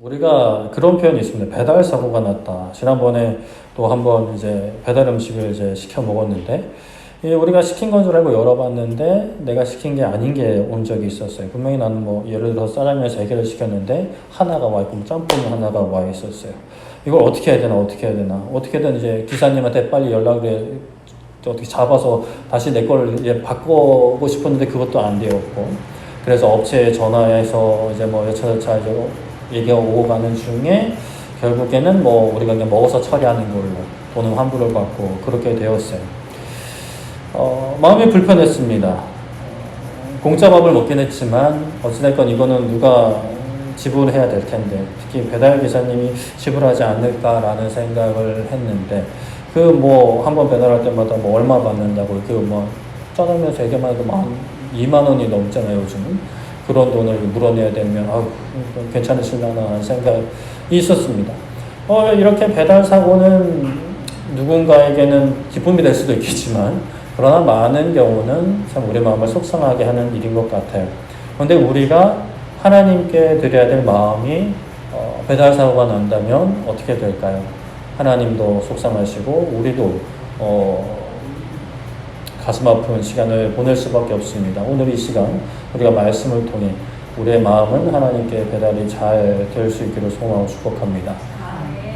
우리가 그런 표현이 있습니다. 배달 사고가 났다. 지난번에 또 한번 이제 배달 음식을 이제 시켜 먹었는데, 우리가 시킨 건 줄 알고 열어봤는데 내가 시킨 게 아닌 게 온 적이 있었어요. 분명히 나는 뭐 예를 들어 짜장면 3개를 시켰는데 하나가 와 있고 짬뽕이 하나가 와 있었어요. 이걸 어떻게 해야 되나 어떻게든 이제 기사님한테 빨리 연락을 어떻게 잡아서 다시 내 거를 이제 바꾸고 싶었는데 그것도 안 되었고, 그래서 업체에 전화해서 이제 뭐 여차저차 이제 얘기가 오고 가는 중에 결국에는 뭐 우리가 그냥 먹어서 처리하는 걸로 돈은 환불을 받고 그렇게 되었어요. 마음이 불편했습니다. 공짜 밥을 먹긴 했지만 어찌됐건 이거는 누가 지불해야 될 텐데, 특히 배달 기사님이 지불하지 않을까라는 생각을 했는데, 그 뭐 한번 배달할 때마다 뭐 얼마 받는다고, 그 뭐 짜장면 3개만 해도 2만 원이 넘잖아요 요즘은. 그런 돈을 물어내야 되면 괜찮으실려나 하는 생각이 있었습니다. 이렇게 배달 사고는 누군가에게는 기쁨이 될 수도 있겠지만, 그러나 많은 경우는 참 우리 마음을 속상하게 하는 일인 것 같아요. 그런데 우리가 하나님께 드려야 될 마음이 배달 사고가 난다면 어떻게 될까요? 하나님도 속상하시고 우리도 가슴 아픈 시간을 보낼 수밖에 없습니다. 오늘 이 시간 우리가 말씀을 통해 우리의 마음은 하나님께 배달이 잘 될 수 있기를 소망하고 축복합니다.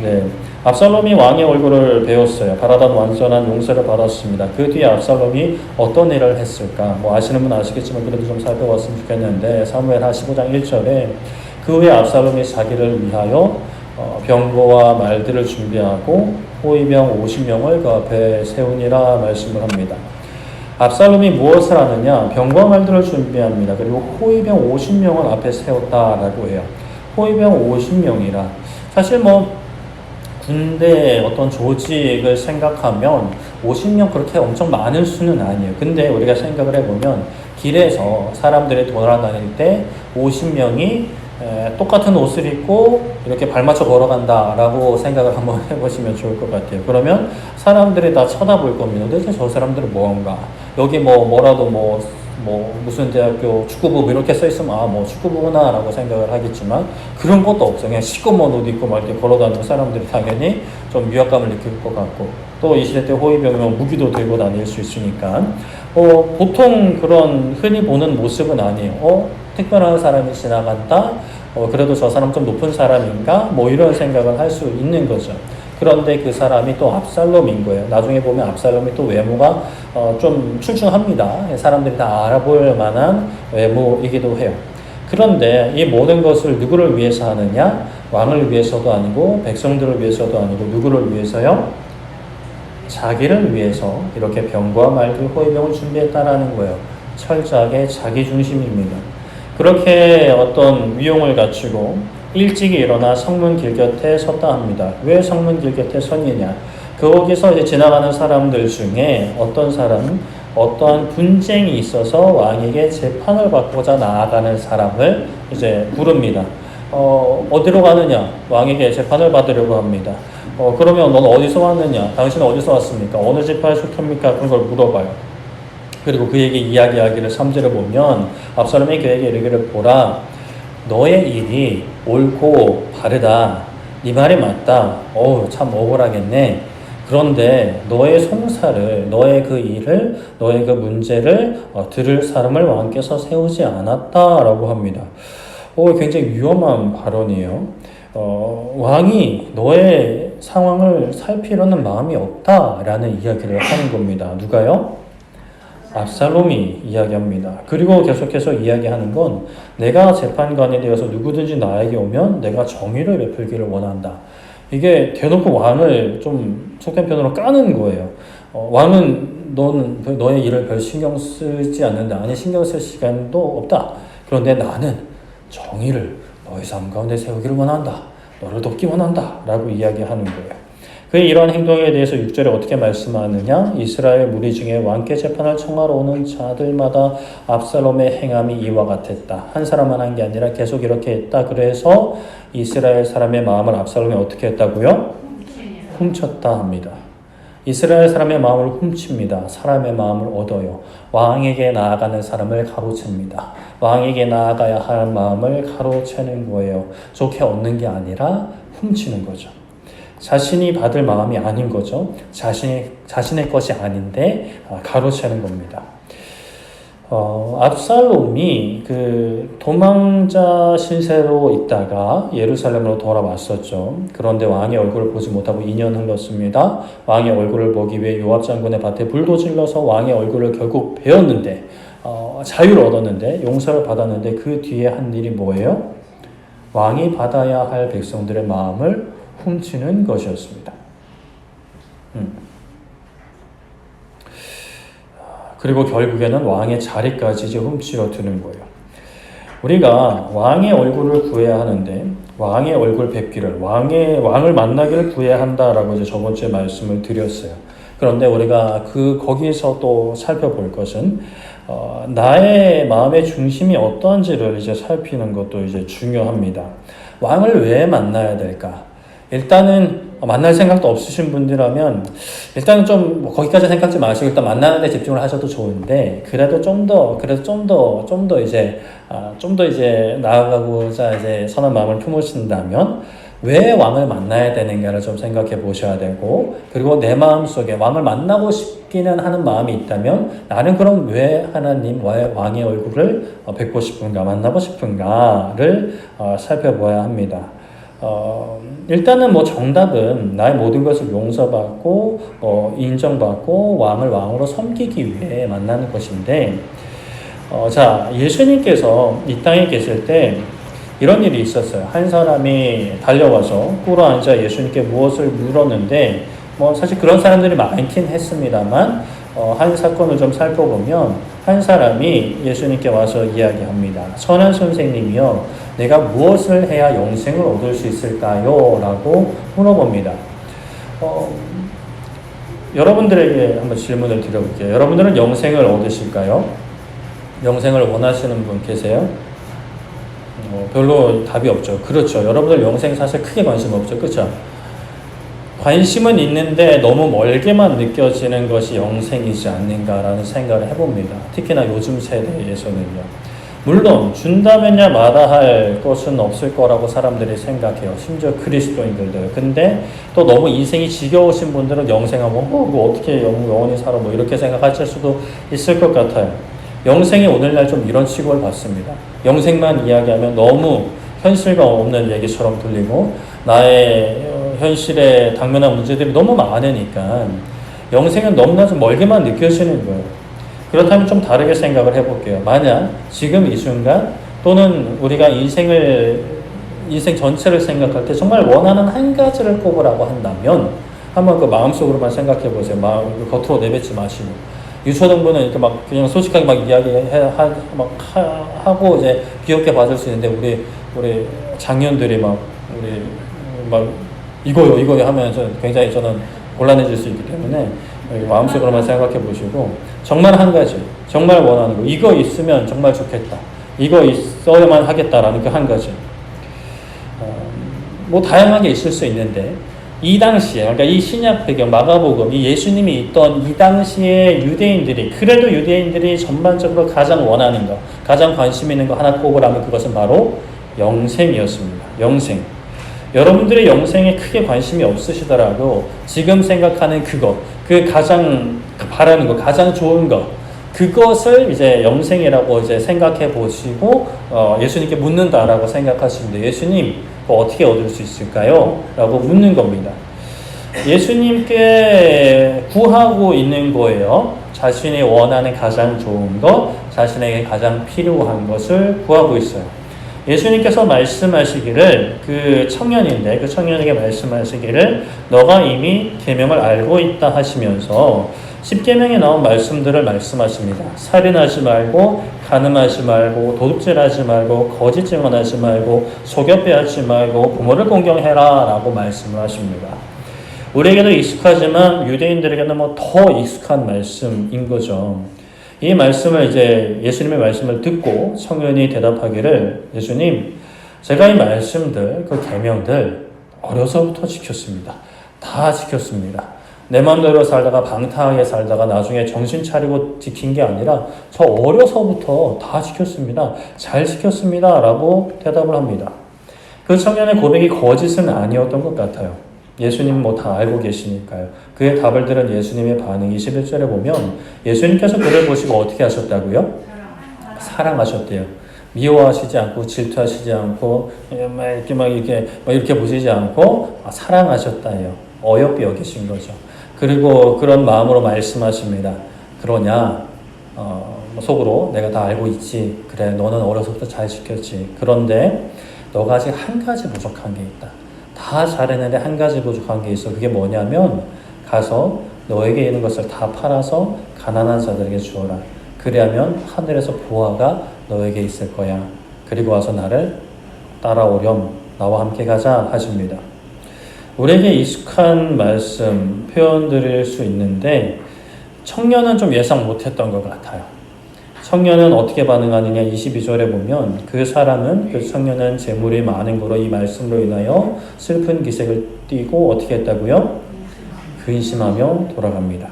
네, 압살롬이 왕의 얼굴을 배웠어요. 바라던 완전한 용서를 받았습니다. 그 뒤에 압살롬이 어떤 일을 했을까? 뭐 아시는 분 아시겠지만 그래도 좀 살펴봤으면 좋겠는데, 사무엘하 15장 1절에 그 후에 압살롬이 자기를 위하여 병거와 말들을 준비하고 호위병 50명을 그 앞에 세우니라 말씀을 합니다. 압살롬이 무엇을 하느냐? 병거와 말들을 준비합니다. 그리고 호위병 50명을 앞에 세웠다라고 해요. 호위병 50명이라 사실 뭐 군대 어떤 조직을 생각하면 50명 그렇게 엄청 많은 수는 아니에요. 근데 우리가 생각을 해보면 길에서 사람들이 돌아다닐 때 50명이 똑같은 옷을 입고 이렇게 발맞춰 걸어간다라고 생각을 한번 해보시면 좋을 것 같아요. 그러면 사람들이 다 쳐다볼 겁니다. 도대체 저 사람들은 뭔가, 여기 뭐라도 무슨 대학교 축구부 이렇게 써있으면 뭐 축구부구나 라고 생각을 하겠지만, 그런 것도 없어요. 그냥 시꺼먼 옷 입고 막 이렇게 걸어다니는 사람들이 당연히 좀 위압감을 느낄 것 같고, 또 이 시대 때 호위병이면 무기도 들고 다닐 수 있으니까 보통 그런 흔히 보는 모습은 아니에요. 특별한 사람이 지나간다? 그래도 저 사람 좀 높은 사람인가? 뭐 이런 생각을 할 수 있는 거죠. 그런데 그 사람이 또 압살롬인 거예요. 나중에 보면 압살롬이 또 외모가 좀 출중합니다. 사람들이 다 알아볼 만한 외모이기도 해요. 그런데 이 모든 것을 누구를 위해서 하느냐? 왕을 위해서도 아니고 백성들을 위해서도 아니고 누구를 위해서요? 자기를 위해서 이렇게 병과 말들 호위병을 준비했다라는 거예요. 철저하게 자기 중심입니다. 그렇게 어떤 위용을 갖추고 일찍이 일어나 성문 길 곁에 섰다 합니다. 왜 성문 길 곁에 섰느냐? 거기서 이제 지나가는 사람들 중에 어떤 사람, 어떠한 분쟁이 있어서 왕에게 재판을 받고자 나아가는 사람을 이제 부릅니다. 어디로 가느냐? 왕에게 재판을 받으려고 합니다. 그러면 넌 어디서 왔느냐? 당신은 어디서 왔습니까? 어느 지파에 속합니까? 그런 걸 물어봐요. 그리고 그에게 이야기하기를 3절을 보면 압살롬이 그에게 이르기를 보라, 너의 일이 옳고 바르다. 네 말이 맞다. 참 억울하겠네. 그런데 너의 송사를, 너의 그 일을, 너의 그 문제를 들을 사람을 왕께서 세우지 않았다라고 합니다. 굉장히 위험한 발언이에요. 왕이 너의 상황을 살피려는 마음이 없다라는 이야기를 하는 겁니다. 누가요? 압살롬이 이야기합니다. 그리고 계속해서 이야기하는 건, 내가 재판관이 되어서 누구든지 나에게 오면 내가 정의를 베풀기를 원한다. 이게 대놓고 왕을 좀 속된 편으로 까는 거예요. 왕은 너는 너의 일을 별 신경 쓰지 않는다. 아니, 신경 쓸 시간도 없다. 그런데 나는 정의를 너의 삶 가운데 세우기를 원한다. 너를 돕기 원한다. 라고 이야기하는 거예요. 그의 이러한 행동에 대해서 6절에 어떻게 말씀하느냐? 이스라엘 무리 중에 왕께 재판을 청하러 오는 자들마다 압살롬의 행함이 이와 같았다. 한 사람만 한 게 아니라 계속 이렇게 했다. 그래서 이스라엘 사람의 마음을 압살롬이 어떻게 했다고요? 훔쳤다 합니다. 이스라엘 사람의 마음을 훔칩니다. 사람의 마음을 얻어요. 왕에게 나아가는 사람을 가로챕니다. 왕에게 나아가야 하는 마음을 가로채는 거예요. 좋게 얻는 게 아니라 훔치는 거죠. 자신이 받을 마음이 아닌 거죠. 자신의 것이 아닌데 가로채는 겁니다. 압살롬이 그 도망자 신세로 있다가 예루살렘으로 돌아왔었죠. 그런데 왕의 얼굴을 보지 못하고 2년 흘렀습니다. 왕의 얼굴을 보기 위해 요압 장군의 밭에 불도 질러서 왕의 얼굴을 결국 베었는데 자유를 얻었는데 용서를 받았는데 그 뒤에 한 일이 뭐예요? 왕이 받아야 할 백성들의 마음을 훔치는 것이었습니다. 그리고 결국에는 왕의 자리까지 이제 훔치려 드는 거예요. 우리가 왕의 얼굴을 구해야 하는데 왕의 얼굴 뵙기를 왕을 만나기를 구해야 한다라고 이제 저번 주에 말씀을 드렸어요. 그런데 우리가 거기에서 또 살펴볼 것은 나의 마음의 중심이 어떠한지를 이제 살피는 것도 이제 중요합니다. 왕을 왜 만나야 될까? 일단은 만날 생각도 없으신 분들이라면 일단은 좀 거기까지 생각지 마시고 일단 만나는 데 집중을 하셔도 좋은데 그래도 좀 더 이제 나아가고자 이제 선한 마음을 품으신다면 왜 왕을 만나야 되는가를 좀 생각해 보셔야 되고 그리고 내 마음속에 왕을 만나고 싶기는 하는 마음이 있다면 나는 그럼 왜 하나님 왕의 얼굴을 뵙고 싶은가 만나고 싶은가를 살펴봐야 합니다. 일단은 정답은 나의 모든 것을 용서받고 인정받고 왕을 왕으로 섬기기 위해 만나는 것인데 자 예수님께서 이 땅에 계실 때 이런 일이 있었어요. 한 사람이 달려와서 꿇어앉아 예수님께 무엇을 물었는데 사실 그런 사람들이 많긴 했습니다만 한 사건을 좀 살펴보면 한 사람이 예수님께 와서 이야기합니다. 선한 선생님이여 내가 무엇을 해야 영생을 얻을 수 있을까요? 라고 물어봅니다. 여러분들에게 한번 질문을 드려볼게요. 여러분들은 영생을 얻으실까요? 영생을 원하시는 분 계세요? 별로 답이 없죠. 그렇죠. 여러분들 영생 사실 크게 관심 없죠. 그렇죠? 관심은 있는데 너무 멀게만 느껴지는 것이 영생이지 않는가라는 생각을 해봅니다. 특히나 요즘 세대에서는요. 물론 준다면야 마다할 것은 없을 거라고 사람들이 생각해요. 심지어 그리스도인들도. 근데 또 너무 인생이 지겨우신 분들은 영생하면 어떻게 영원히 살아 이렇게 생각하실 수도 있을 것 같아요. 영생이 오늘날 좀 이런 취급을 받습니다. 영생만 이야기하면 너무 현실감 없는 얘기처럼 들리고 나의 현실에 당면한 문제들이 너무 많으니까 영생은 너무나 좀 멀게만 느껴지는 거예요. 그렇다면 좀 다르게 생각을 해볼게요. 만약 지금 이 순간 또는 우리가 인생 전체를 생각할 때 정말 원하는 한 가지를 꼽으라고 한다면 한번 그 마음속으로만 생각해 보세요. 마음 겉으로 내뱉지 마시고 유초등부는 이렇게 그냥 솔직하게 하고 이제 귀엽게 받을 수 있는데 우리 장년들이 이거요 하면서 굉장히 저는 곤란해질 수 있기 때문에 마음속으로만 생각해 보시고 정말 한 가지 정말 원하는 거 이거 있으면 정말 좋겠다 이거 있어야만 하겠다라는 그 한 가지 다양하게 있을 수 있는데 이 당시에 그러니까 이 신약 배경 마가복음 이 예수님이 있던 이 당시에 그래도 유대인들이 전반적으로 가장 원하는 거 가장 관심 있는 거 하나 꼽으라면 그것은 바로 영생이었습니다. 영생. 여러분들의 영생에 크게 관심이 없으시더라도 지금 생각하는 그 가장 바라는 거, 가장 좋은 거, 그것을 이제 영생이라고 이제 생각해 보시고 예수님께 묻는다라고 생각하시는데 예수님 어떻게 얻을 수 있을까요? 라고 묻는 겁니다. 예수님께 구하고 있는 거예요. 자신이 원하는 가장 좋은 것, 자신에게 가장 필요한 것을 구하고 있어요. 예수님께서 말씀하시기를 그 청년에게 말씀하시기를 너가 이미 계명을 알고 있다 하시면서 10계명에 나온 말씀들을 말씀하십니다. 살인하지 말고 간음하지 말고 도둑질하지 말고 거짓 증언하지 말고 속여 빼앗지 말고 부모를 공경해라 라고 말씀을 하십니다. 우리에게도 익숙하지만 유대인들에게는 더 익숙한 말씀인 거죠. 이 말씀을 이제 예수님의 말씀을 듣고 청년이 대답하기를 예수님 제가 이 말씀들 그 계명들 어려서부터 지켰습니다. 다 지켰습니다. 내 마음대로 살다가 방탕하게 살다가 나중에 정신 차리고 지킨 게 아니라 저 어려서부터 다 지켰습니다. 잘 지켰습니다. 라고 대답을 합니다. 그 청년의 고백이 거짓은 아니었던 것 같아요. 예수님 뭐 다 알고 계시니까요. 그의 답을 들은 예수님의 반응 21절에 보면 예수님께서 그를 보시고 어떻게 하셨다고요? 사랑하셨대요. 미워하시지 않고 질투하시지 않고 이렇게 보시지 않고 사랑하셨다요. 어여삐 여기신 거죠. 그리고 그런 마음으로 말씀하십니다. 그러냐? 속으로 내가 다 알고 있지. 그래, 너는 어려서부터 잘 지켰지. 그런데 너가 아직 한 가지 부족한 게 있다. 다 잘했는데 한 가지 부족한 게 있어. 그게 뭐냐면 가서 너에게 있는 것을 다 팔아서 가난한 자들에게 주어라. 그리하면 하늘에서 보화가 너에게 있을 거야. 그리고 와서 나를 따라오렴. 나와 함께 가자 하십니다. 우리에게 익숙한 말씀, 표현들일 수 있는데 청년은 좀 예상 못했던 것 같아요. 청년은 어떻게 반응하느냐 22절에 보면 그 청년은 재물이 많은 거로 이 말씀으로 인하여 슬픈 기색을 띠고 어떻게 했다고요? 근심하며 돌아갑니다.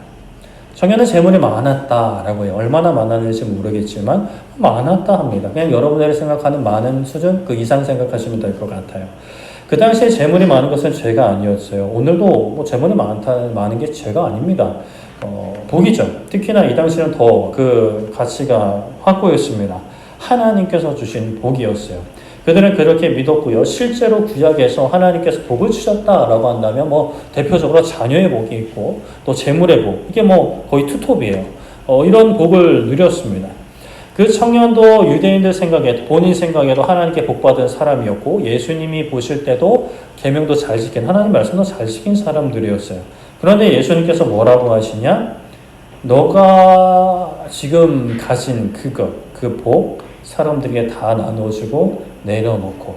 청년은 재물이 많았다라고 해요. 얼마나 많았는지 모르겠지만 많았다 합니다. 그냥 여러분들이 생각하는 많은 수준 그 이상 생각하시면 될 것 같아요. 그 당시에 재물이 많은 것은 죄가 아니었어요. 오늘도 뭐 재물이 많은 게 죄가 아닙니다. 복이죠. 특히나 이 당시는 더 그 가치가 확고했습니다. 하나님께서 주신 복이었어요. 그들은 그렇게 믿었고요. 실제로 구약에서 하나님께서 복을 주셨다라고 한다면 뭐 대표적으로 자녀의 복이 있고 또 재물의 복, 이게 뭐 거의 투톱이에요. 이런 복을 누렸습니다. 그 청년도 유대인들 생각에 본인 생각에도 하나님께 복받은 사람이었고 예수님이 보실 때도 계명도 잘 지킨 하나님 말씀도 잘 지킨 사람들이었어요. 그런데 예수님께서 뭐라고 하시냐? 너가 지금 가진 그 복 사람들에게 다 나눠주고 내려놓고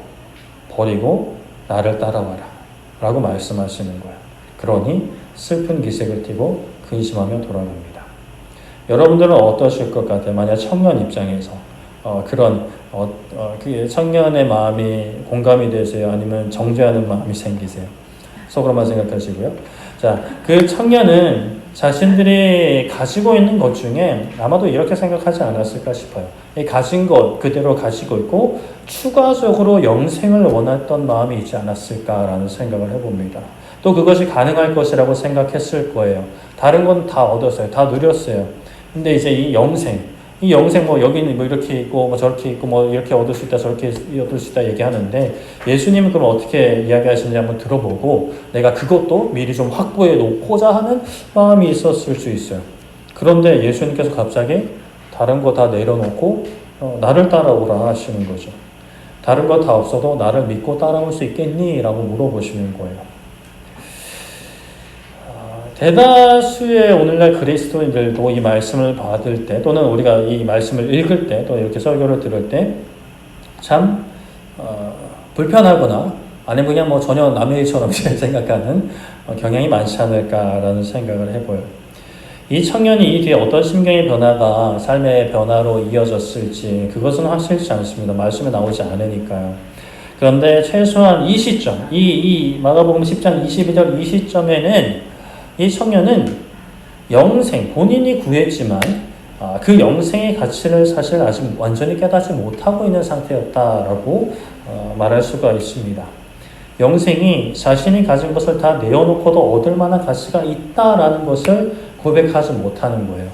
버리고 나를 따라와라 라고 말씀하시는 거예요. 그러니 슬픈 기색을 띠고 근심하며 돌아갑니다. 여러분들은 어떠실 것 같아요? 만약 청년 입장에서 그 청년의 마음이 공감이 되세요? 아니면 정죄하는 마음이 생기세요? 속으로만 생각하시고요. 자, 그 청년은 자신들이 가지고 있는 것 중에 아마도 이렇게 생각하지 않았을까 싶어요. 이 가진 것 그대로 가지고 있고 추가적으로 영생을 원했던 마음이 있지 않았을까라는 생각을 해봅니다. 또 그것이 가능할 것이라고 생각했을 거예요. 다른 건 다 얻었어요. 다 누렸어요. 근데 이제 이 영생 뭐 여기는 뭐 이렇게 있고 뭐 저렇게 있고 뭐 이렇게 얻을 수 있다 저렇게 얻을 수 있다 얘기하는데 예수님은 그럼 어떻게 이야기하시는지 한번 들어보고 내가 그것도 미리 좀 확보해 놓고자 하는 마음이 있었을 수 있어요. 그런데 예수님께서 갑자기 다른 거 다 내려놓고 나를 따라오라 하시는 거죠. 다른 거 다 없어도 나를 믿고 따라올 수 있겠니? 라고 물어보시는 거예요. 대다수의 오늘날 그리스도인들도 이 말씀을 받을 때 또는 우리가 이 말씀을 읽을 때 또 이렇게 설교를 들을 때 참 불편하거나 아니면 그냥 뭐 전혀 남의 일처럼 생각하는 경향이 많지 않을까라는 생각을 해보여요. 이 청년이 이 뒤에 어떤 심경의 변화가 삶의 변화로 이어졌을지 그것은 확실치 않습니다. 말씀에 나오지 않으니까요. 그런데 최소한 이 시점, 이 마가복음 10장 22절 이 시점에는 이 청년은 영생, 본인이 구했지만 그 영생의 가치를 사실 아직 완전히 깨닫지 못하고 있는 상태였다라고 말할 수가 있습니다. 영생이 자신이 가진 것을 다 내어놓고도 얻을 만한 가치가 있다라는 것을 고백하지 못하는 거예요.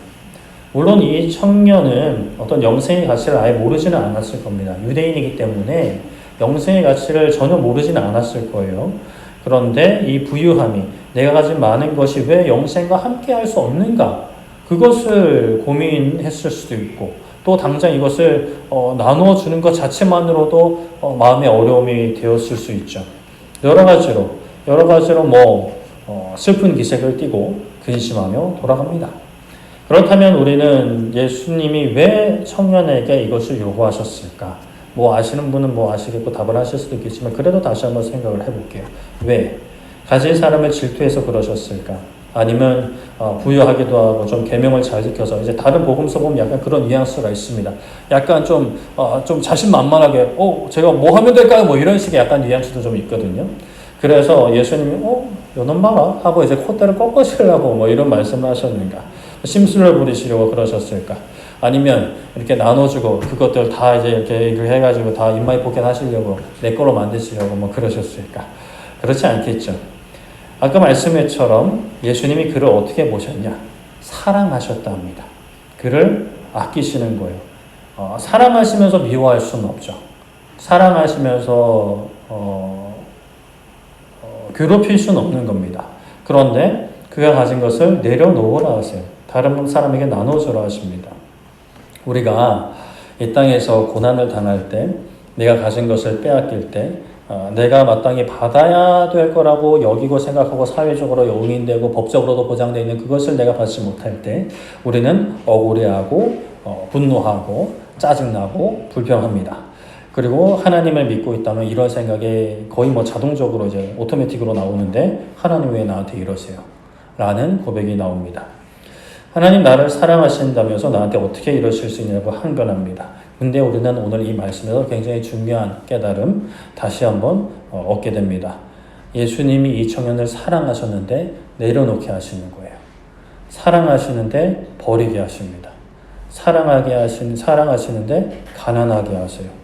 물론 이 청년은 어떤 영생의 가치를 아예 모르지는 않았을 겁니다. 유대인이기 때문에 영생의 가치를 전혀 모르지는 않았을 거예요. 그런데 이 부유함이 내가 가진 많은 것이 왜 영생과 함께 할 수 없는가? 그것을 고민했을 수도 있고 또 당장 이것을 나누어 주는 것 자체만으로도 마음의 어려움이 되었을 수 있죠. 여러 가지로 슬픈 기색을 띠고 근심하며 돌아갑니다. 그렇다면 우리는 예수님이 왜 청년에게 이것을 요구하셨을까? 아시는 분은 아시겠고 답을 하실 수도 있겠지만 그래도 다시 한번 생각을 해볼게요. 왜? 가진 사람을 질투해서 그러셨을까? 아니면 부유하기도 하고 좀 계명을 잘 지켜서 이제 다른 복음서 보면 약간 그런 뉘앙스가 있습니다. 약간 좀 자신만만하게 제가 뭐 하면 될까요? 이런 식의 약간 뉘앙스도 좀 있거든요. 그래서 예수님이 요놈 봐라 하고 이제 콧대를 꺾으시려고 뭐 이런 말씀을 하셨는가? 심술을 부리시려고 그러셨을까? 아니면 이렇게 나눠주고 그것들 다 이제 이렇게 해가지고 다 입마이 포켓하시려고 내 거로 만드시려고 뭐 그러셨을까? 그렇지 않겠죠. 아까 말씀처럼 예수님이 그를 어떻게 보셨냐? 사랑하셨다 합니다. 그를 아끼시는 거예요. 사랑하시면서 미워할 수는 없죠. 사랑하시면서 괴롭힐 수는 없는 겁니다. 그런데 그가 가진 것을 내려놓으라 하세요. 다른 사람에게 나눠주라 하십니다. 우리가 이 땅에서 고난을 당할 때, 내가 가진 것을 빼앗길 때, 내가 마땅히 받아야 될 거라고 여기고 생각하고 사회적으로 용인되고 법적으로도 보장되어 있는 그것을 내가 받지 못할 때 우리는 억울해하고 분노하고 짜증나고 불평합니다. 그리고 하나님을 믿고 있다면 이런 생각에 거의 뭐 자동적으로 이제 오토매틱으로 나오는데 하나님 왜 나한테 이러세요? 라는 고백이 나옵니다. 하나님 나를 사랑하신다면서 나한테 어떻게 이러실 수 있냐고 항변합니다. 근데 우리는 오늘 이 말씀에서 굉장히 중요한 깨달음 다시 한번 얻게 됩니다. 예수님이 이 청년을 사랑하셨는데 내려놓게 하시는 거예요. 사랑하시는데 버리게 하십니다. 사랑하시는데 가난하게 하세요.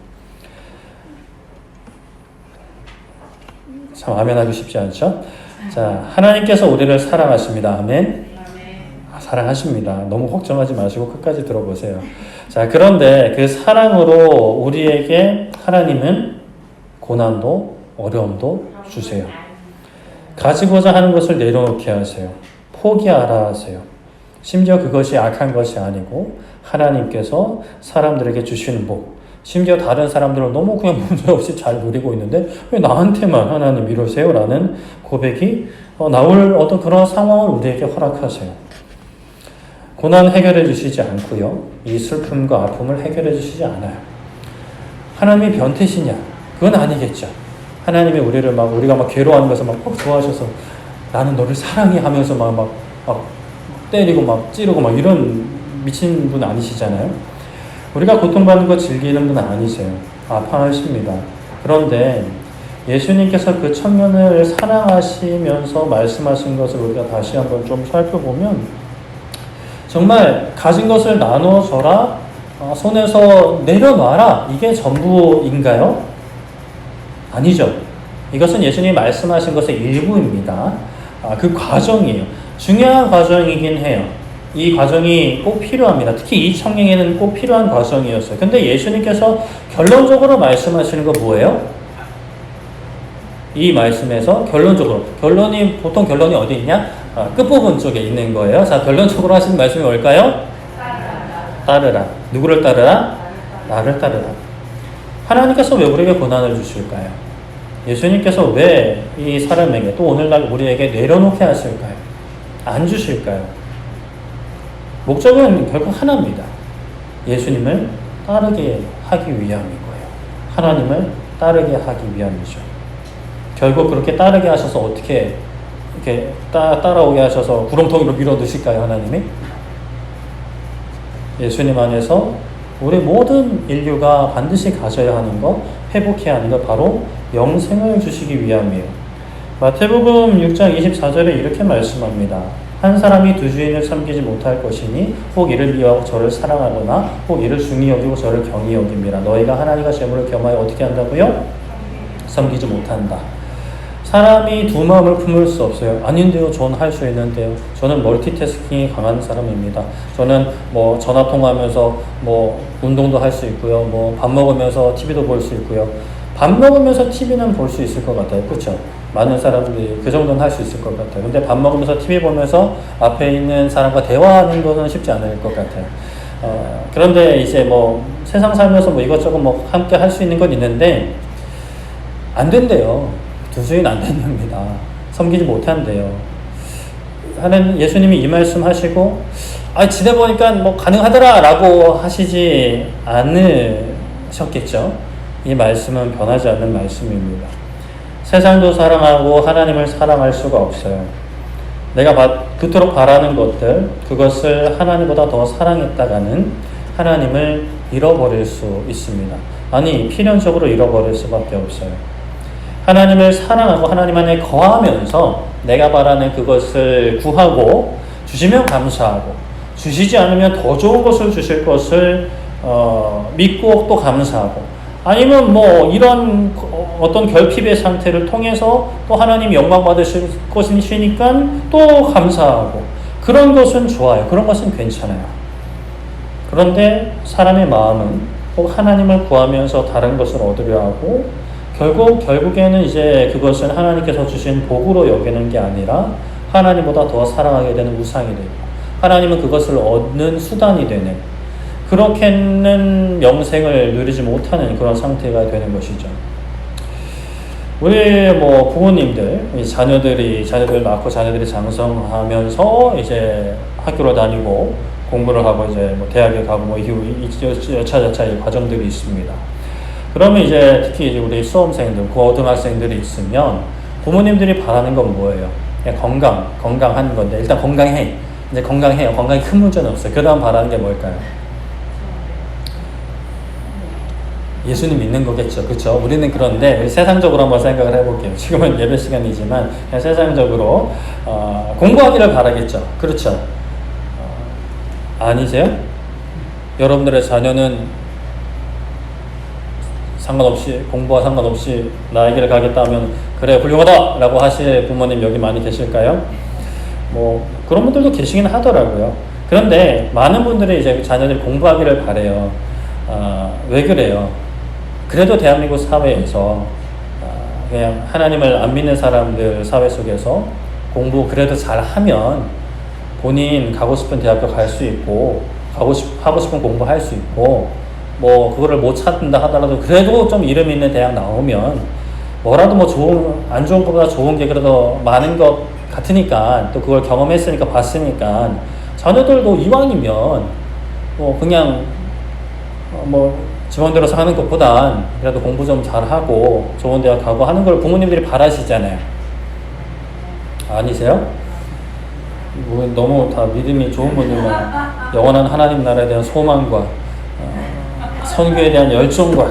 참 아멘하기 쉽지 않죠? 자, 하나님께서 우리를 사랑하십니다. 아멘. 사랑하십니다. 너무 걱정하지 마시고 끝까지 들어보세요. 자, 그런데 그 사랑으로 우리에게 하나님은 고난도 어려움도 주세요. 가지고자 하는 것을 내려놓게 하세요. 포기하라 하세요. 심지어 그것이 악한 것이 아니고 하나님께서 사람들에게 주시는 복, 심지어 다른 사람들은 너무 그냥 문제없이 잘 누리고 있는데 왜 나한테만 하나님 이러세요? 라는 고백이 나올 어떤 그런 상황을 우리에게 허락하세요. 고난 해결해 주시지 않고요. 이 슬픔과 아픔을 해결해 주시지 않아요. 하나님이 변태시냐? 그건 아니겠죠. 하나님이 우리가 막 괴로워하는 것을 막 좋아하셔서 나는 너를 사랑해 하면서 막 때리고 막 찌르고 막 이런 미친 분 아니시잖아요. 우리가 고통받는 거 즐기는 분 아니세요. 아파하십니다. 그런데 예수님께서 그 청년을 사랑하시면서 말씀하신 것을 우리가 다시 한번 좀 살펴보면 정말 가진 것을 나눠줘라, 손에서 내려놔라, 이게 전부인가요? 아니죠. 이것은 예수님이 말씀하신 것의 일부입니다. 그 과정이에요. 중요한 과정이긴 해요. 이 과정이 꼭 필요합니다. 특히 이 청년에는 꼭 필요한 과정이었어요. 근데 예수님께서 결론적으로 말씀하시는 거 뭐예요? 이 말씀에서 결론적으로, 보통 결론이 어디 있냐? 끝부분 쪽에 있는 거예요. 자, 결론적으로 하시는 말씀이 뭘까요? 따르라. 누구를 따르라? 나를 따르라. 하나님께서 왜 우리에게 고난을 주실까요? 예수님께서 왜 이 사람에게 또 오늘날 우리에게 내려놓게 하실까요? 안 주실까요? 목적은 결국 하나입니다. 예수님을 따르게 하기 위함인 거예요. 하나님을 따르게 하기 위함이죠. 결국 그렇게 따르게 하셔서 어떻게 이렇게 따라오게 하셔서 구렁텅이로 밀어 넣으실까요? 하나님이? 예수님 안에서 우리 모든 인류가 반드시 가져야 하는 것, 회복해야 하는 것, 바로 영생을 주시기 위함이에요. 마태복음 6장 24절에 이렇게 말씀합니다. 한 사람이 두 주인을 섬기지 못할 것이니 혹 이를 미워하고 저를 사랑하거나 혹 이를 중히 여기고 저를 경히 여깁니다. 너희가 하나님과 재물을 겸하여 어떻게 한다고요? 섬기지 못한다. 사람이 두 마음을 품을 수 없어요. 아닌데요, 저는 할 수 있는데요. 저는 멀티태스킹이 강한 사람입니다. 저는 뭐 전화 통화하면서 뭐 운동도 할 수 있고요. 뭐 밥 먹으면서 TV도 볼 수 있고요. 밥 먹으면서 TV는 볼 수 있을 것 같아요. 그렇죠? 많은 사람들이 그 정도는 할 수 있을 것 같아요. 근데 밥 먹으면서 TV 보면서 앞에 있는 사람과 대화하는 것은 쉽지 않을 것 같아요. 그런데 이제 뭐 세상 살면서 뭐 이것저것 뭐 함께 할 수 있는 건 있는데 안 된대요. 두 주인 안 된답니다. 섬기지 못한대요. 예수님이 이 말씀 하시고, 지내보니까 뭐 가능하더라 라고 하시지 않으셨겠죠. 이 말씀은 변하지 않는 말씀입니다. 세상도 사랑하고 하나님을 사랑할 수가 없어요. 내가 그토록 바라는 것들, 그것을 하나님보다 더 사랑했다가는 하나님을 잃어버릴 수 있습니다. 아니, 필연적으로 잃어버릴 수밖에 없어요. 하나님을 사랑하고 하나님 안에 거하면서 내가 바라는 그것을 구하고 주시면 감사하고 주시지 않으면 더 좋은 것을 주실 것을 믿고 또 감사하고 아니면 뭐 이런 어떤 결핍의 상태를 통해서 또 하나님 영광 받으실 것이니까 또 감사하고 그런 것은 좋아요. 그런 것은 괜찮아요. 그런데 사람의 마음은 꼭 하나님을 구하면서 다른 것을 얻으려 하고 결국에는 이제 그것은 하나님께서 주신 복으로 여기는 게 아니라 하나님보다 더 사랑하게 되는 우상이 되고 하나님은 그것을 얻는 수단이 되는 그렇게는 영생을 누리지 못하는 그런 상태가 되는 것이죠. 우리 뭐 부모님들 자녀들 낳고 자녀들이 장성하면서 이제 학교를 다니고 공부를 하고 이제 뭐 대학에 가고 뭐 이후 여차저차의 과정들이 있습니다. 그러면 이제 특히 이제 우리 수험생들, 고등학생들이 있으면 부모님들이 바라는 건 뭐예요? 그냥 건강한 건데 일단 건강해. 이제 건강해요. 건강에 큰 문제는 없어요. 그 다음 바라는 게 뭘까요? 예수님 믿는 거겠죠. 그렇죠? 우리는 그런데 세상적으로 한번 생각을 해볼게요. 지금은 예배 시간이지만 그냥 세상적으로 공부하기를 바라겠죠. 그렇죠? 아니세요? 여러분들의 자녀는 상관없이 공부와 상관없이 나에게를 가겠다 하면 그래 훌륭하다 라고 하실 부모님 여기 많이 계실까요? 뭐 그런 분들도 계시긴 하더라고요. 그런데 많은 분들이 이제 자녀들이 공부하기를 바래요. 왜 그래요? 그래도 대한민국 사회에서 그냥 하나님을 안 믿는 사람들 사회 속에서 공부 그래도 잘하면 본인 가고 싶은 대학교 갈 수 있고 하고 싶은 공부할 수 있고 뭐 그거를 못 찾는다 하더라도 그래도 좀 이름 있는 대학 나오면 뭐라도 뭐 안 좋은 것보다 좋은 게 그래도 많은 것 같으니까 또 그걸 경험했으니까 봤으니까 자녀들도 이왕이면 뭐 그냥 뭐 지원대로 사는 것보단 그래도 공부 좀 잘하고 좋은 대학 가고 하는 걸 부모님들이 바라시잖아요. 아니세요? 뭐 너무 다 믿음이 좋은 분들만 영원한 하나님 나라에 대한 소망과 선교에 대한 열정과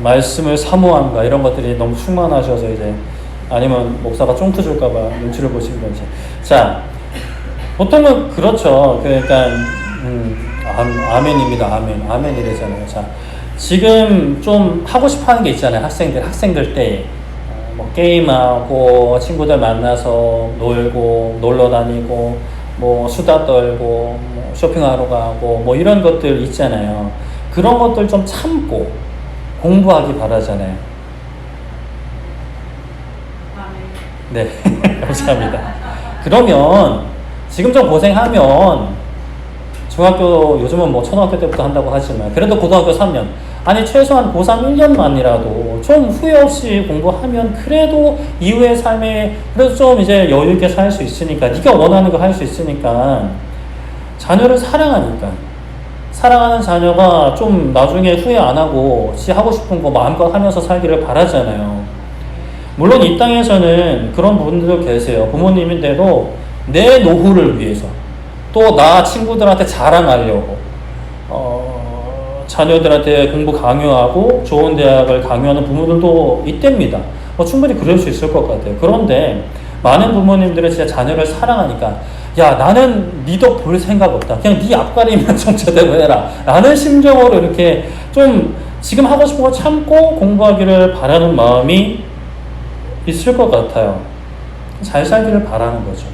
말씀을 사모함과 이런 것들이 너무 충만하셔서 이제 아니면 목사가 쫑트 줄까봐 눈치를 보시는 건지. 자, 보통은 그렇죠. 그러니까 아멘입니다. 아멘 이래잖아요. 자, 지금 좀 하고 싶어하는 게 있잖아요. 학생들 때 뭐 게임하고 친구들 만나서 놀고 놀러 다니고 뭐 수다 떨고 뭐 쇼핑하러 가고 뭐 이런 것들 있잖아요. 그런 것들 좀 참고 공부하기 바라잖아요. 네, 감사합니다. 그러면 지금 좀 고생하면 중학교 요즘은 뭐 초등학교 때부터 한다고 하지만 그래도 고등학교 3년 아니 최소한 고3 1년만이라도 좀 후회 없이 공부하면 그래도 이후의 삶에 그래도 좀 이제 여유 있게 살 수 있으니까 네가 원하는 거 할 수 있으니까 자녀를 사랑하니까 사랑하는 자녀가 좀 나중에 후회 안 하고 지 하고 싶은 거 마음껏 하면서 살기를 바라잖아요. 물론 이 땅에서는 그런 분들도 계세요. 부모님인데도 내 노후를 위해서 또 나 친구들한테 자랑하려고 자녀들한테 공부 강요하고 좋은 대학을 강요하는 부모들도 있답니다. 충분히 그럴 수 있을 것 같아요. 그런데 많은 부모님들은 진짜 자녀를 사랑하니까 야 나는 네 덕 볼 생각 없다. 그냥 네 앞가림만 좀 제대로 해라. 라는 심정으로 이렇게 좀 지금 하고 싶은 거 참고 공부하기를 바라는 마음이 있을 것 같아요. 잘 살기를 바라는 거죠.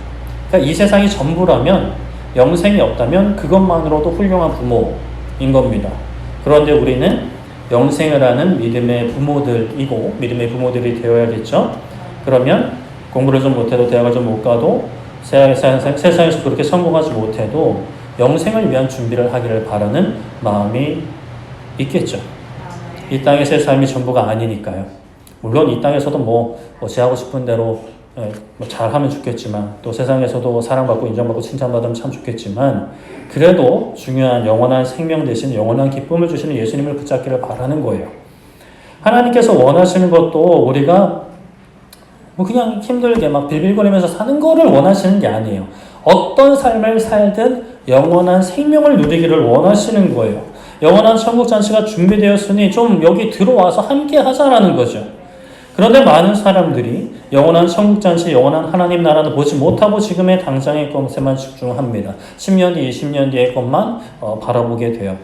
그러니까 이 세상이 전부라면 영생이 없다면 그것만으로도 훌륭한 부모인 겁니다. 그런데 우리는 영생을 하는 믿음의 부모들이고 믿음의 부모들이 되어야겠죠. 그러면 공부를 좀 못해도 대학을 좀 못 가도 세상에서 그렇게 성공하지 못해도 영생을 위한 준비를 하기를 바라는 마음이 있겠죠. 이 땅에서의 삶이 전부가 아니니까요. 물론 이 땅에서도 제 하고 싶은 대로 잘하면 좋겠지만 또 세상에서도 사랑받고 인정받고 칭찬받으면 참 좋겠지만 그래도 중요한 영원한 생명 대신 영원한 기쁨을 주시는 예수님을 붙잡기를 바라는 거예요. 하나님께서 원하시는 것도 우리가 그냥 힘들게 막 빌빌거리면서 사는 거를 원하시는 게 아니에요. 어떤 삶을 살든 영원한 생명을 누리기를 원하시는 거예요. 영원한 천국 잔치가 준비되었으니 좀 여기 들어와서 함께 하자라는 거죠. 그런데 많은 사람들이 영원한 천국잔치, 영원한 하나님 나라는 보지 못하고 지금의 당장의 것에만 집중합니다. 10년 뒤, 20년 뒤의 것만 바라보게 돼요.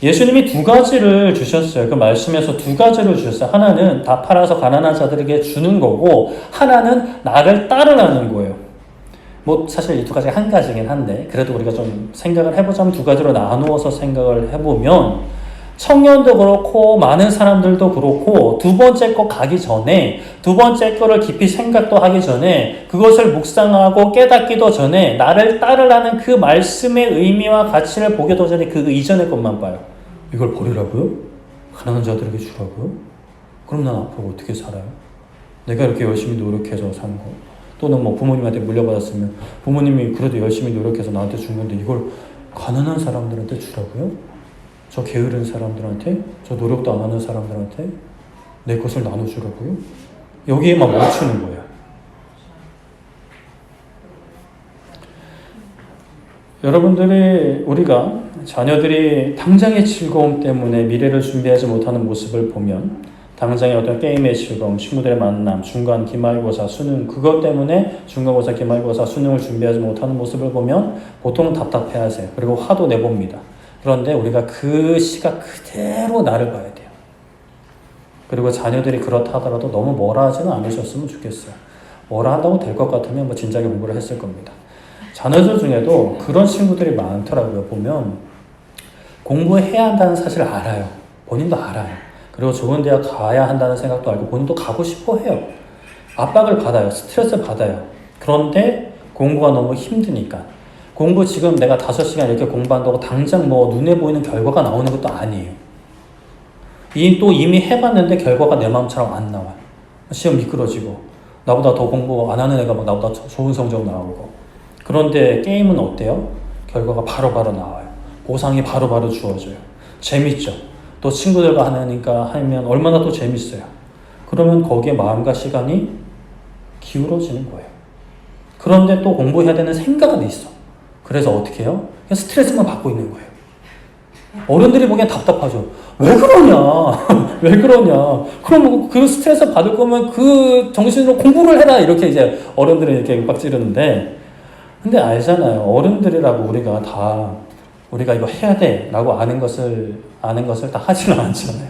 예수님이 두 가지를 주셨어요. 그 말씀에서 두 가지를 주셨어요. 하나는 다 팔아서 가난한 자들에게 주는 거고, 하나는 나를 따르라는 거예요. 뭐 사실 이 두 가지가 한 가지긴 한데, 그래도 우리가 좀 생각을 해보자면 두 가지로 나누어서 생각을 해보면, 청년도 그렇고 많은 사람들도 그렇고 두 번째 거 가기 전에, 두 번째 거를 깊이 생각도 하기 전에, 그것을 묵상하고 깨닫기도 전에 나를 따르라는 그 말씀의 의미와 가치를 보기도 전에 그 이전의 것만 봐요. 이걸 버리라고요? 가난한 자들에게 주라고요? 그럼 난 앞으로 어떻게 살아요? 내가 이렇게 열심히 노력해서 사는 거, 또는 뭐 부모님한테 물려받았으면 부모님이 그래도 열심히 노력해서 나한테 준 건데 이걸 가난한 사람들한테 주라고요? 저 게으른 사람들한테, 저 노력도 안 하는 사람들한테 내 것을 나눠주라고요? 여기에만 멈추는 거예요. 여러분들이, 우리가 자녀들이 당장의 즐거움 때문에 미래를 준비하지 못하는 모습을 보면, 당장의 어떤 게임의 즐거움, 친구들의 만남, 중간 기말고사, 수능, 그것 때문에 중간고사, 기말고사, 수능을 준비하지 못하는 모습을 보면 보통 답답해하세요. 그리고 화도 내봅니다. 그런데 우리가 그 시각 그대로 나를 봐야 돼요. 그리고 자녀들이 그렇다 하더라도 너무 뭐라 하지는 않으셨으면 좋겠어요. 뭐라 한다고 될 것 같으면 뭐 진작에 공부를 했을 겁니다. 자녀들 중에도 그런 친구들이 많더라고요. 보면 공부해야 한다는 사실을 알아요. 본인도 알아요. 그리고 좋은 대학 가야 한다는 생각도 알고 본인도 가고 싶어 해요. 압박을 받아요. 스트레스 받아요. 그런데 공부가 너무 힘드니까. 공부 지금 내가 5시간 이렇게 공부한다고 당장 뭐 눈에 보이는 결과가 나오는 것도 아니에요. 또 이미 해봤는데 결과가 내 마음처럼 안 나와요. 시험 미끄러지고, 나보다 더 공부 안 하는 애가 막 나보다 좋은 성적 나오고. 그런데 게임은 어때요? 결과가 바로바로 나와요. 보상이 바로바로 주어져요. 재밌죠? 또 친구들과 하면 얼마나 또 재밌어요. 그러면 거기에 마음과 시간이 기울어지는 거예요. 그런데 또 공부해야 되는 생각은 있어. 그래서 어떻게 해요? 그냥 스트레스만 받고 있는 거예요. 어른들이 보기엔 답답하죠. 왜 그러냐? 왜 그러냐? 그럼 그 스트레스 받을 거면 그 정신으로 공부를 해라. 이렇게 이제 어른들이 이렇게 빡지르는데, 근데 알잖아요. 어른들이라고 우리가 이거 해야 돼 라고 아는 것을 다 하지는 않잖아요.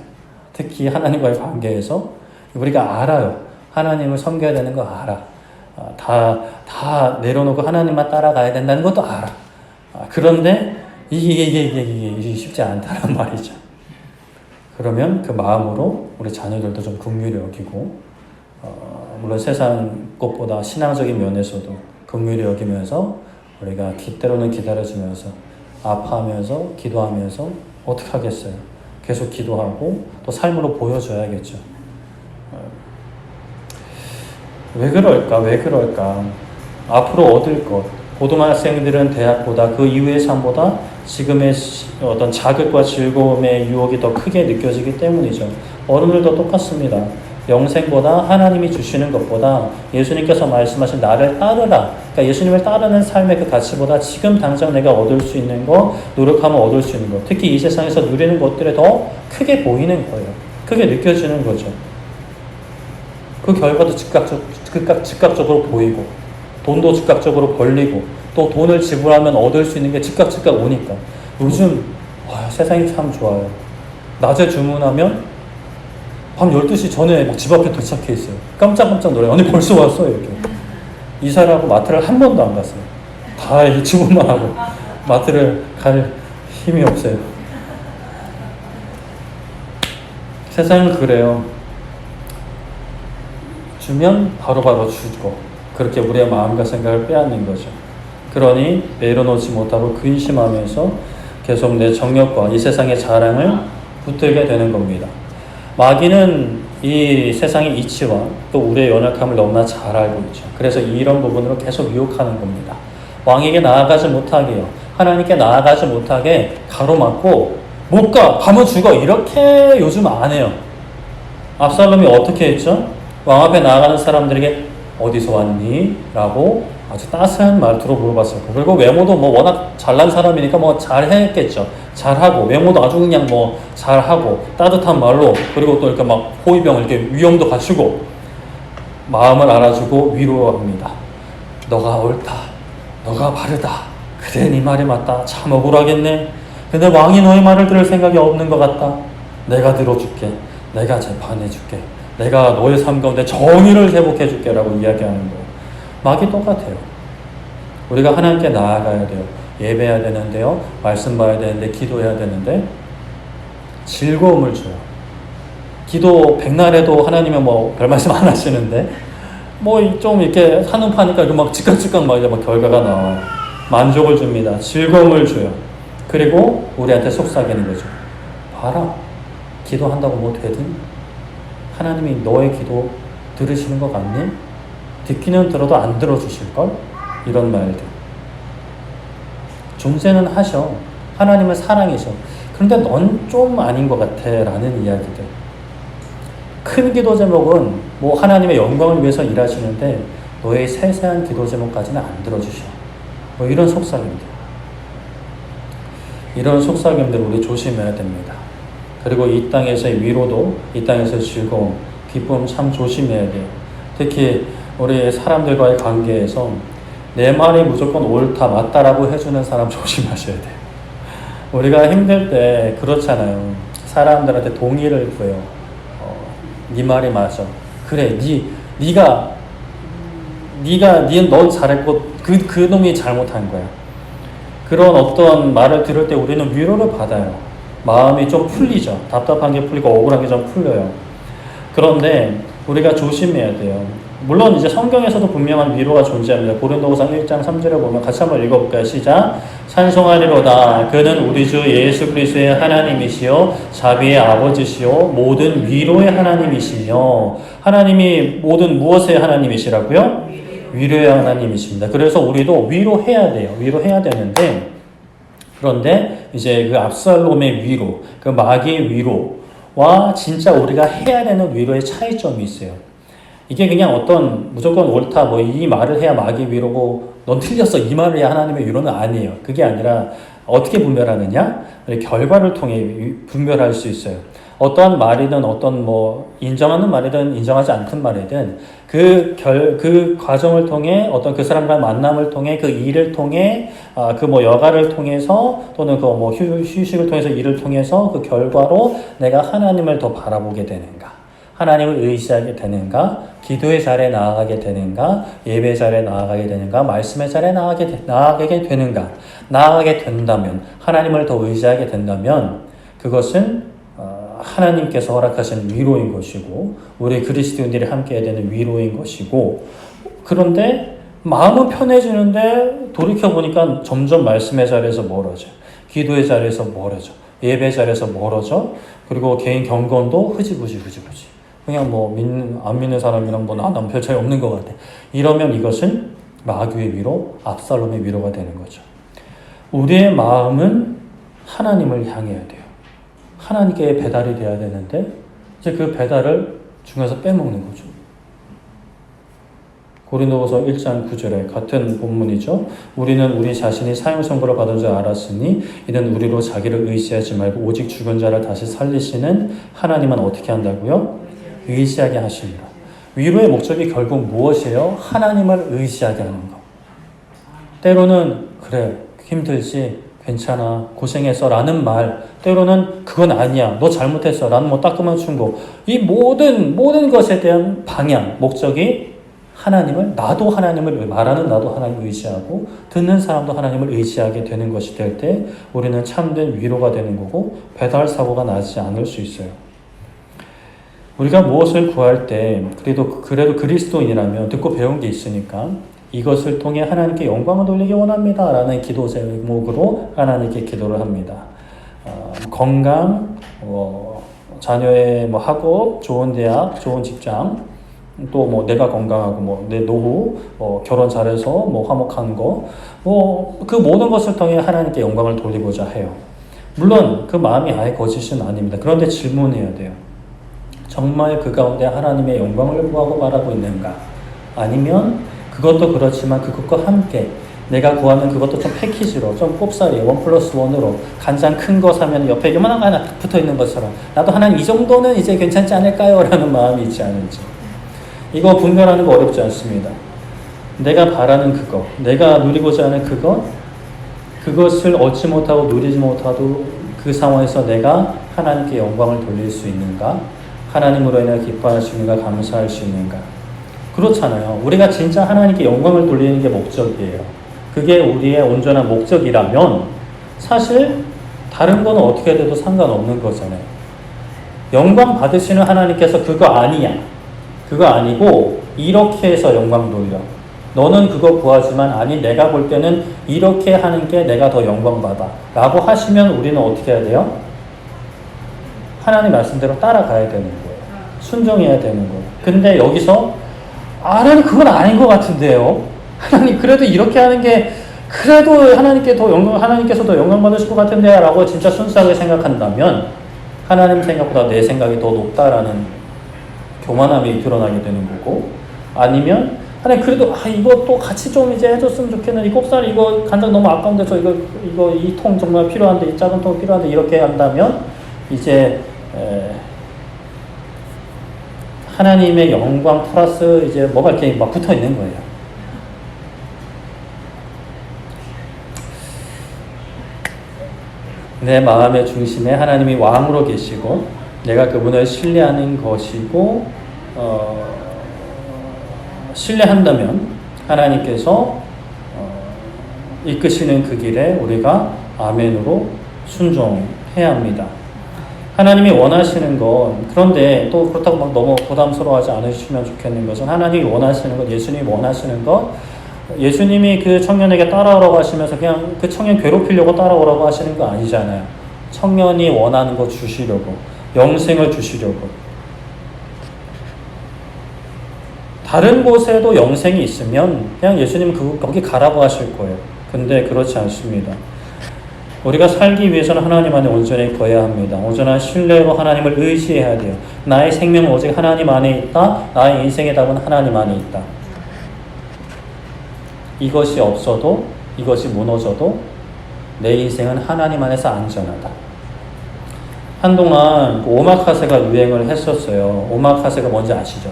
특히 하나님과의 관계에서 우리가 알아요. 하나님을 섬겨야 되는 거 알아. 다 내려놓고 하나님만 따라가야 된다는 것도 알아. 그런데 이게 쉽지 않다는 말이죠. 그러면 그 마음으로 우리 자녀들도 좀 긍휼히 여기고, 물론 세상 것보다 신앙적인 면에서도 긍휼히 여기면서 우리가 때로는 기다려주면서, 아파하면서, 기도하면서 어떻게 하겠어요? 계속 기도하고 또 삶으로 보여줘야겠죠. 왜 그럴까? 앞으로 얻을 것, 고등학생들은 대학보다 그 이후의 삶보다 지금의 어떤 자극과 즐거움의 유혹이 더 크게 느껴지기 때문이죠. 어른들도 똑같습니다. 영생보다 하나님이 주시는 것보다 예수님께서 말씀하신 나를 따르라. 그러니까 예수님을 따르는 삶의 그 가치보다 지금 당장 내가 얻을 수 있는 거, 노력하면 얻을 수 있는 거, 특히 이 세상에서 누리는 것들에 더 크게 보이는 거예요. 크게 느껴지는 거죠. 그 결과도 즉각적으로 보이고, 돈도 즉각적으로 벌리고, 또 돈을 지불하면 얻을 수 있는 게 즉각 오니까. 요즘 세상이 참 좋아요. 낮에 주문하면 밤 12시 전에 막 집 앞에 도착해 있어요. 깜짝깜짝 놀라요. 아니 벌써 왔어요. 이렇게. 이사라고 마트를 한 번도 안 갔어요. 다 주문만 하고 마트를 갈 힘이 없어요. 세상은 그래요. 주면 바로바로 주고, 그렇게 우리의 마음과 생각을 빼앗는 거죠. 그러니 내려놓지 못하고 근심하면서 계속 내 정욕과 이 세상의 자랑을 붙들게 되는 겁니다. 마귀는 이 세상의 이치와 또 우리의 연약함을 너무나 잘 알고 있죠. 그래서 이런 부분으로 계속 유혹하는 겁니다. 왕에게 나아가지 못하게요. 하나님께 나아가지 못하게 가로막고, 못 가! 가면 죽어! 이렇게 요즘 안 해요. 압살롬이 어떻게 했죠? 왕 앞에 나아가는 사람들에게 어디서 왔니? 라고 아주 따스한 말투로 물어봤어요. 그리고 외모도 뭐 워낙 잘난 사람이니까 뭐 잘했겠죠. 잘하고, 외모도 아주 그냥 뭐 잘하고, 따뜻한 말로, 그리고 또 이렇게 막 호위병, 이렇게 위엄도 갖추고, 마음을 알아주고 위로합니다. 너가 옳다. 너가 바르다. 그래, 네 말이 맞다. 참 억울하겠네. 근데 왕이 너의 말을 들을 생각이 없는 것 같다. 내가 들어줄게. 내가 재판해줄게. 내가 너의 삶 가운데 정의를 회복해줄게 라고 이야기하는 거예요. 막이 똑같아요. 우리가 하나님께 나아가야 돼요. 예배해야 되는데요. 말씀 봐야 되는데, 기도해야 되는데 즐거움을 줘요. 기도 백날에도 하나님은 뭐 별 말씀 안 하시는데 뭐 좀 이렇게 한눈파니까 막 즉각 막 이제 막 결과가 나와요. 만족을 줍니다. 즐거움을 줘요. 그리고 우리한테 속삭이는 거죠. 봐라. 기도한다고 뭐 되든? 하나님이 너의 기도 들으시는 것 같니? 듣기는 들어도 안 들어주실걸? 이런 말들. 존재는 하셔. 하나님은 사랑이셔. 그런데 넌 좀 아닌 것 같아 라는 이야기들. 큰 기도 제목은 뭐 하나님의 영광을 위해서 일하시는데 너의 세세한 기도 제목까지는 안 들어주셔. 뭐 이런 속삭임들. 이런 속삭임들 우리 조심해야 됩니다. 그리고 이 땅에서의 위로도, 이 땅에서의 즐거움, 기쁨 참 조심해야 돼요. 특히 우리 사람들과의 관계에서 내 말이 무조건 옳다, 맞다라고 해주는 사람 조심하셔야 돼요. 우리가 힘들 때 그렇잖아요. 사람들한테 동의를 구해요. 네 말이 맞아. 그래, 넌 잘했고 그 놈이 잘못한 거야. 그런 어떤 말을 들을 때 우리는 위로를 받아요. 마음이 좀 풀리죠. 답답한 게 풀리고 억울한 게 좀 풀려요. 그런데 우리가 조심해야 돼요. 물론 이제 성경에서도 분명한 위로가 존재합니다. 고린도후서 1장 3절에 보면 같이 한번 읽어볼까요? 시작. 찬송하리로다. 그는 우리 주 예수 그리스도의 하나님이시요 자비의 아버지시요 모든 위로의 하나님이시며, 하나님이 모든 무엇의 하나님이시라고요? 위로의 하나님이십니다. 그래서 우리도 위로해야 돼요. 위로해야 되는데, 그런데 이제 그 압살롬의 위로, 그 마귀의 위로와 진짜 우리가 해야 되는 위로의 차이점이 있어요. 이게 그냥 어떤 무조건 옳다, 뭐 이 말을 해야 마귀의 위로고 넌 틀렸어, 이 말을 해야 하나님의 위로는 아니에요. 그게 아니라 어떻게 분별하느냐? 결과를 통해 분별할 수 있어요. 어떠한 말이든 어떤 뭐 인정하는 말이든 인정하지 않든 말이든 그 과정을 통해 어떤 그 사람과의 만남을 통해 그 일을 통해 그 뭐 여가를 통해서 또는 그 뭐 휴식을 통해서 일을 통해서 그 결과로 내가 하나님을 더 바라보게 되는가, 하나님을 의지하게 되는가, 기도의 자리에 나아가게 되는가, 예배 자리에 나아가게 되는가, 말씀의 자리에 나아가게 되는가, 나아가게 된다면, 하나님을 더 의지하게 된다면 그것은 하나님께서 허락하신 위로인 것이고 우리 그리스도인들이 함께 해야 되는 위로인 것이고, 그런데 마음은 편해지는데 돌이켜보니까 점점 말씀의 자리에서 멀어져, 기도의 자리에서 멀어져, 예배 자리에서 멀어져, 그리고 개인 경건도 흐지부지 그냥 뭐 안 믿는 사람이랑 뭐 나랑 별 차이 없는 것 같아. 이러면 이것은 마귀의 위로, 압살롬의 위로가 되는 거죠. 우리의 마음은 하나님을 향해야 돼요. 하나님께 배달이 돼야 되는데 이제 그 배달을 중에서 빼먹는 거죠. 고린도후서 1장 9절에 같은 본문이죠. 우리는 우리 자신이 사형 선고를 받은 줄 알았으니 이는 우리로 자기를 의지하지 말고 오직 죽은 자를 다시 살리시는 하나님은 어떻게 한다고요? 의지하게 하십니다. 위로의 목적이 결국 무엇이에요? 하나님을 의지하게 하는 것. 때로는 그래, 힘들지, 괜찮아, 고생했어 라는 말, 때로는 그건 아니야, 너 잘못했어 라는 뭐 따끔한 충고, 이 모든 것에 대한 방향, 목적이 나도 하나님을 의지하고 듣는 사람도 하나님을 의지하게 되는 것이 될 때 우리는 참된 위로가 되는 거고 배달 사고가 나지 않을 수 있어요. 우리가 무엇을 구할 때 그래도 그리스도인이라면 듣고 배운 게 있으니까 이것을 통해 하나님께 영광을 돌리기 원합니다 라는 기도 제목으로 하나님께 기도를 합니다. 건강, 자녀의 뭐 학업, 좋은 대학, 좋은 직장, 또 뭐 내가 건강하고 뭐 내 노후, 결혼 잘해서 뭐 화목한 거, 그 모든 것을 통해 하나님께 영광을 돌리고자 해요. 물론 그 마음이 아예 거짓은 아닙니다. 그런데 질문해야 돼요. 정말 그 가운데 하나님의 영광을 구하고 바라고 있는가? 아니면 그것도 그렇지만 그것과 함께 내가 구하는 그것도 좀 패키지로 좀 꼽사리 1+1으로 간장 큰 거 사면 옆에 요만한 거 하나 딱 붙어있는 것처럼 나도 하나님 이 정도는 이제 괜찮지 않을까요? 라는 마음이 있지 않은지. 이거 분별하는 거 어렵지 않습니다. 내가 바라는 그거, 내가 누리고자 하는 그것을 얻지 못하고 누리지 못하도 그 상황에서 내가 하나님께 영광을 돌릴 수 있는가? 하나님으로 인해 기뻐할 수 있는가? 감사할 수 있는가? 그렇잖아요. 우리가 진짜 하나님께 영광을 돌리는 게 목적이에요. 그게 우리의 온전한 목적이라면 사실 다른 거는 어떻게 돼도 상관없는 거잖아요. 영광 받으시는 하나님께서 그거 아니야. 그거 아니고 이렇게 해서 영광 돌려. 너는 그거 구하지만 아니 내가 볼 때는 이렇게 하는 게 내가 더 영광 받아 라고 하시면 우리는 어떻게 해야 돼요? 하나님 말씀대로 따라가야 되는 거예요. 순종해야 되는 거예요. 근데 여기서 하나님 그건 아닌 것 같은데요. 하나님 그래도 이렇게 하는 게 그래도 하나님께서 더 영광 받으실 것 같은데 라고 진짜 순수하게 생각한다면 하나님 생각보다 내 생각이 더 높다라는 교만함이 드러나게 되는 거고, 아니면 하나님 그래도 이거 또 같이 좀 이제 해줬으면 좋겠는데 이 곱살 이거 간장 너무 아까운데 저 이거 이 통 정말 필요한데 이 작은 통 필요한데 이렇게 한다면 이제 하나님의 영광 플러스 이제 뭐가 이렇게 막 붙어 있는 거예요. 내 마음의 중심에 하나님이 왕으로 계시고 내가 그분을 신뢰하는 것이고 신뢰한다면 하나님께서 이끄시는 그 길에 우리가 아멘으로 순종해야 합니다. 하나님이 원하시는 건, 그런데 또 그렇다고 막 너무 부담스러워하지 않으시면 좋겠는 것은 하나님이 원하시는 것, 예수님이 원하시는 것, 예수님이 그 청년에게 따라오라고 하시면서 그냥 그 청년 괴롭히려고 따라오라고 하시는 거 아니잖아요. 청년이 원하는 거 주시려고, 영생을 주시려고. 다른 곳에도 영생이 있으면 그냥 예수님은 거기 가라고 하실 거예요. 근데 그렇지 않습니다. 우리가 살기 위해서는 하나님 안에 온전히 거해야 합니다. 온전한 신뢰로 하나님을 의지해야 돼요. 나의 생명은 오직 하나님 안에 있다. 나의 인생의 답은 하나님 안에 있다. 이것이 없어도, 이것이 무너져도 내 인생은 하나님 안에서 안전하다. 한동안 오마카세가 유행을 했었어요. 오마카세가 뭔지 아시죠?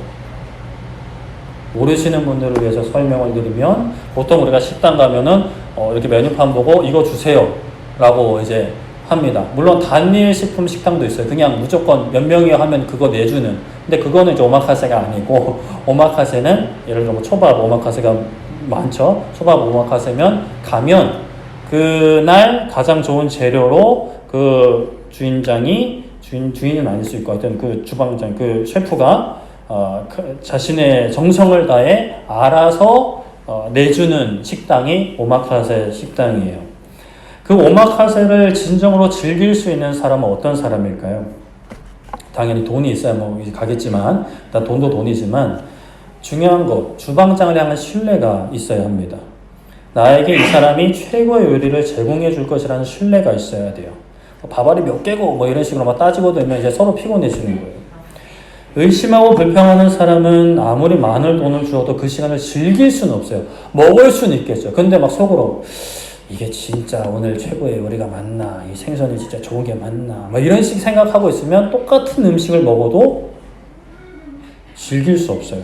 모르시는 분들을 위해서 설명을 드리면, 보통 우리가 식당 가면은 이렇게 메뉴판 보고 이거 주세요 라고 이제 합니다. 물론 단일 식품 식당도 있어요. 그냥 무조건 몇 명이요 하면 그거 내주는. 근데 그거는 이제 오마카세가 아니고, 오마카세는 예를 들어 초밥 오마카세가 많죠. 초밥 오마카세면 가면 그날 가장 좋은 재료로 그 주인은 아닐 수 있고 하여튼 그 주방장, 그 셰프가 자신의 정성을 다해 알아서 내주는 식당이 오마카세 식당이에요. 그 오마카세를 진정으로 즐길 수 있는 사람은 어떤 사람일까요? 당연히 돈이 있어야 뭐 가겠지만, 일단 돈도 돈이지만 중요한 것, 주방장을 향한 신뢰가 있어야 합니다. 나에게 이 사람이 최고의 요리를 제공해 줄 것이라는 신뢰가 있어야 돼요. 밥알이 몇 개고 뭐 이런 식으로 막 따지고 되면 이제 서로 피곤해지는 거예요. 의심하고 불평하는 사람은 아무리 많은 돈을 주어도 그 시간을 즐길 수는 없어요. 먹을 수는 있겠죠. 근데 막 속으로 이게 진짜 오늘 최고의 요리가 맞나? 이 생선이 진짜 좋은 게 맞나? 뭐 이런 식 생각하고 있으면 똑같은 음식을 먹어도 즐길 수 없어요.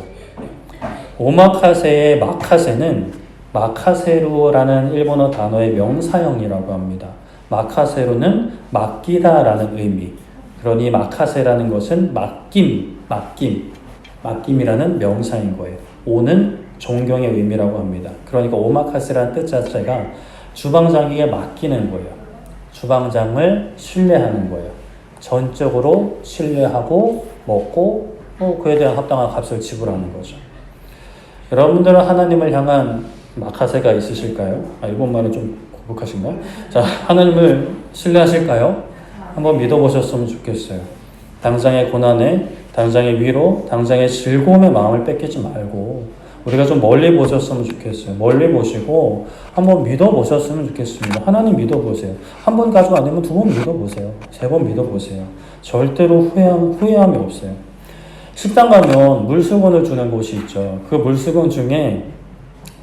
오마카세의 마카세는 마카세루라는 일본어 단어의 명사형이라고 합니다. 마카세루는 맡기다라는 의미. 그러니 마카세라는 것은 맡김이라는 명사인 거예요. 오는 존경의 의미라고 합니다. 그러니까 오마카세라는 뜻 자체가 주방장에게 맡기는 거예요. 주방장을 신뢰하는 거예요. 전적으로 신뢰하고 먹고 그에 대한 합당한 값을 지불하는 거죠. 여러분들은 하나님을 향한 마카세가 있으실까요? 일본말은 좀 고북하신가요? 자, 하나님을 신뢰하실까요? 한번 믿어보셨으면 좋겠어요. 당장의 고난에, 당장의 위로, 당장의 즐거움의 마음을 뺏기지 말고 우리가 좀 멀리 보셨으면 좋겠어요. 멀리 보시고 한번 믿어보셨으면 좋겠습니다. 하나님 믿어보세요. 한 번 가지고 안 되면 2번 믿어보세요. 3번 믿어보세요. 절대로 후회함이 없어요. 식당 가면 물수건을 주는 곳이 있죠. 그 물수건 중에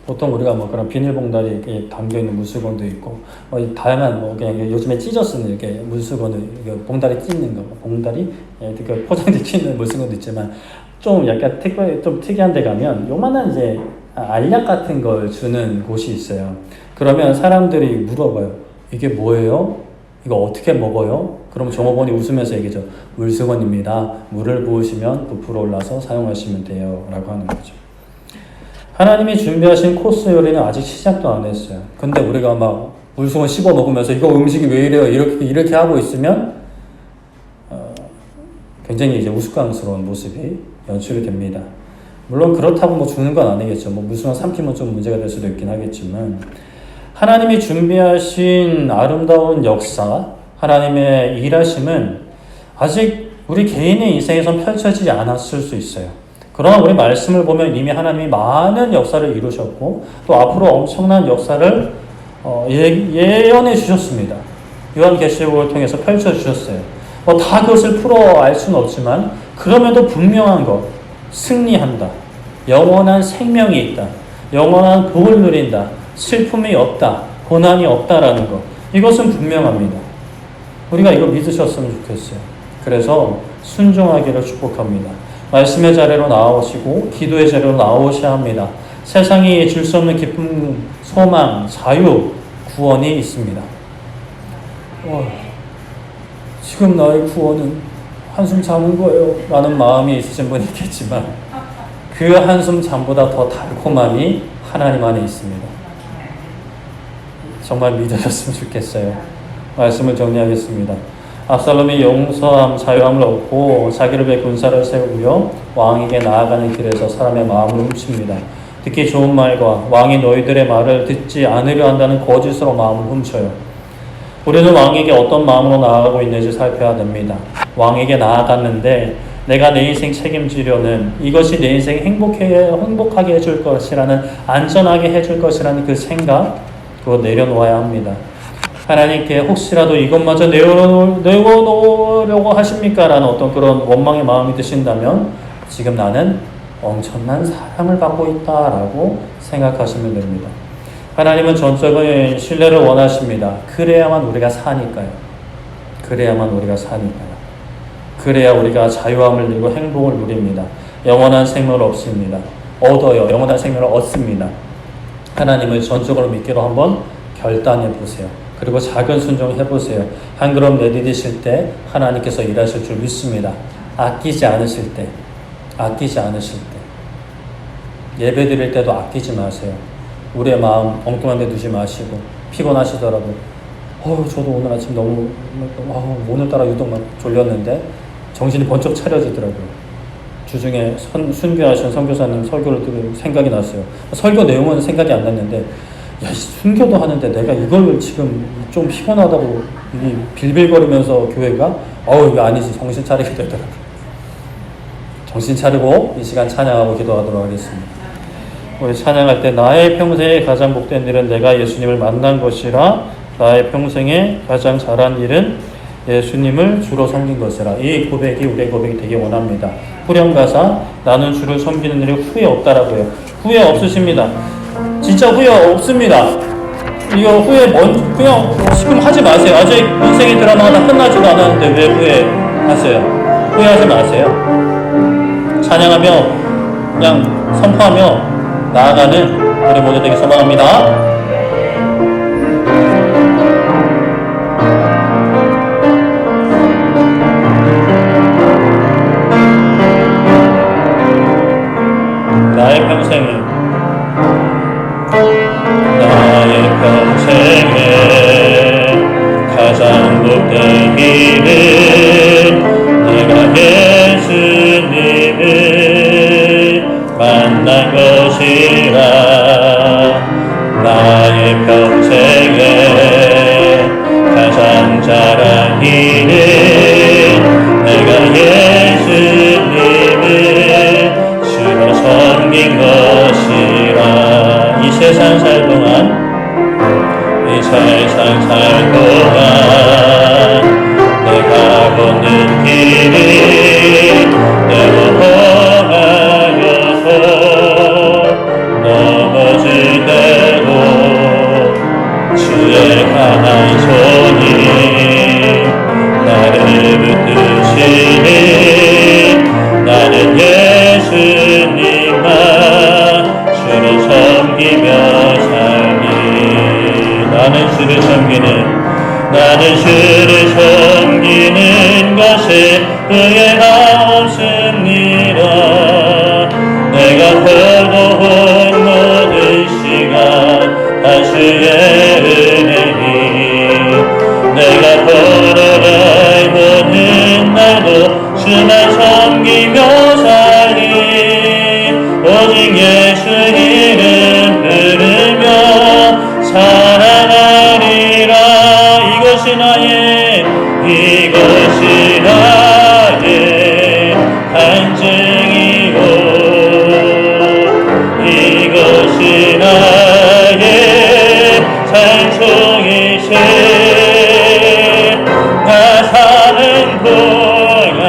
보통 우리가 뭐 그런 비닐봉다리에 담겨있는 물수건도 있고, 다양한 뭐 그냥 요즘에 찢어 쓰는 이렇게 물수건을, 봉다리 찢는 거, 봉다리? 그 포장지 찢는 물수건도 있지만, 좀 약간 좀 특이한 데 가면 요만한 이제 알약 같은 걸 주는 곳이 있어요. 그러면 사람들이 물어봐요. 이게 뭐예요? 이거 어떻게 먹어요? 그럼 종업원이 웃으면서 얘기죠. 물수건입니다. 물을 부으시면 부풀어 올라서 사용하시면 돼요. 라고 하는 거죠. 하나님이 준비하신 코스 요리는 아직 시작도 안 했어요. 근데 우리가 막 물수건 씹어 먹으면서 이거 음식이 왜 이래요? 이렇게 하고 있으면 굉장히 이제 우스꽝스러운 모습이 연출이 됩니다. 물론 그렇다고 뭐 죽는 건 아니겠죠. 뭐 물수건 삼키면 좀 문제가 될 수도 있긴 하겠지만, 하나님이 준비하신 아름다운 역사, 하나님의 일하심은 아직 우리 개인의 인생에선 펼쳐지지 않았을 수 있어요. 그러나 우리 말씀을 보면 이미 하나님이 많은 역사를 이루셨고 또 앞으로 엄청난 역사를 예언해 주셨습니다. 요한계시록을 통해서 펼쳐주셨어요. 다 그것을 풀어 알 수는 없지만 그럼에도 분명한 것, 승리한다. 영원한 생명이 있다. 영원한 복을 누린다. 슬픔이 없다. 고난이 없다라는 것. 이것은 분명합니다. 우리가 이거 믿으셨으면 좋겠어요. 그래서 순종하기를 축복합니다. 말씀의 자리로 나오시고 기도의 자리로 나오셔야 합니다. 세상이 줄 수 없는 기쁨, 소망, 자유, 구원이 있습니다. 지금 나의 구원은 한숨 자는 거예요 라는 마음이 있으신 분이 있겠지만 그 한숨 잠보다 더 달콤함이 하나님 안에 있습니다. 정말 믿으셨으면 좋겠어요. 말씀을 정리하겠습니다. 압살롬이 용서함, 자유함을 얻고 자기를 위해 군사를 세우며 왕에게 나아가는 길에서 사람의 마음을 훔칩니다. 듣기 좋은 말과 왕이 너희들의 말을 듣지 않으려 한다는 거짓으로 마음을 훔쳐요. 우리는 왕에게 어떤 마음으로 나아가고 있는지 살펴야 됩니다. 왕에게 나아갔는데 내가 내 인생 책임지려는, 이것이 내 인생 행복하게 해줄 것이라는, 안전하게 해줄 것이라는 그 생각, 그거 내려놓아야 합니다. 하나님께 혹시라도 이것마저 내어놓으려고 하십니까? 라는 어떤 그런 원망의 마음이 드신다면 지금 나는 엄청난 사랑을 받고 있다라고 생각하시면 됩니다. 하나님은 전적인 신뢰를 원하십니다. 그래야만 우리가 사니까요. 그래야만 우리가 사니까요. 그래야 우리가 자유함을 누리고 행복을 누립니다. 영원한 생명을 얻습니다. 얻어요. 영원한 생명을 얻습니다. 하나님을 전적으로 믿기로 한번 결단해 보세요. 그리고 작은 순종을 해보세요. 한 걸음 내디디실 때 하나님께서 일하실 줄 믿습니다. 아끼지 않으실 때, 예배 드릴 때도 아끼지 마세요. 우리의 마음 엉뚱한 데 두지 마시고, 피곤하시더라도 저도 오늘 아침 너무 오늘따라 유독 막 졸렸는데 정신이 번쩍 차려지더라고요. 주중에 순교하신 선교사님 설교를 들으면 생각이 났어요. 설교 내용은 생각이 안 났는데 순교도 하는데 내가 이걸 지금 좀 피곤하다고 빌빌거리면서 교회가 이거 아니지, 정신 차리게 되더라고요. 정신 차리고 이 시간 찬양하고 기도하도록 하겠습니다. 우리 찬양할 때 나의 평생에 가장 복된 일은 내가 예수님을 만난 것이라, 나의 평생에 가장 잘한 일은 예수님을 주로 섬긴 것이라. 이 고백이 우리의 고백이 되기 원합니다. 후렴가사 나는 주를 섬기는 일이 후회 없다라고 해요. 후회 없으십니다. 진짜 후회 없습니다. 이거 그냥 지금 하지 마세요. 아직 인생의 드라마가 끝나지도 않았는데 왜 후회하세요? 후회하지 마세요. 찬양하며 그냥 선포하며 나아가는 우리 모두 되기 소망합니다. 나의 평생에 가장 복된 일은 내가 예수님을 만난 것이라. 나의 평생에 가장 잘한 일은 내가 예수님을 주로 섬긴 것이라. 이 세상 살 동안 내가 걷는 길이 내가 주를 섬기는 나는 주를 섬기는 것에 후회가 없습니다. 내가 걸어온 모든 시간 다 주의 은혜니 내가 걸어갈 모든 날도 주만 섬기며 살리 오직 예수 이름 부르며 살아가리라. 이것이 나의 간증이고 이것이 나의 찬송이세. 나 사는 동안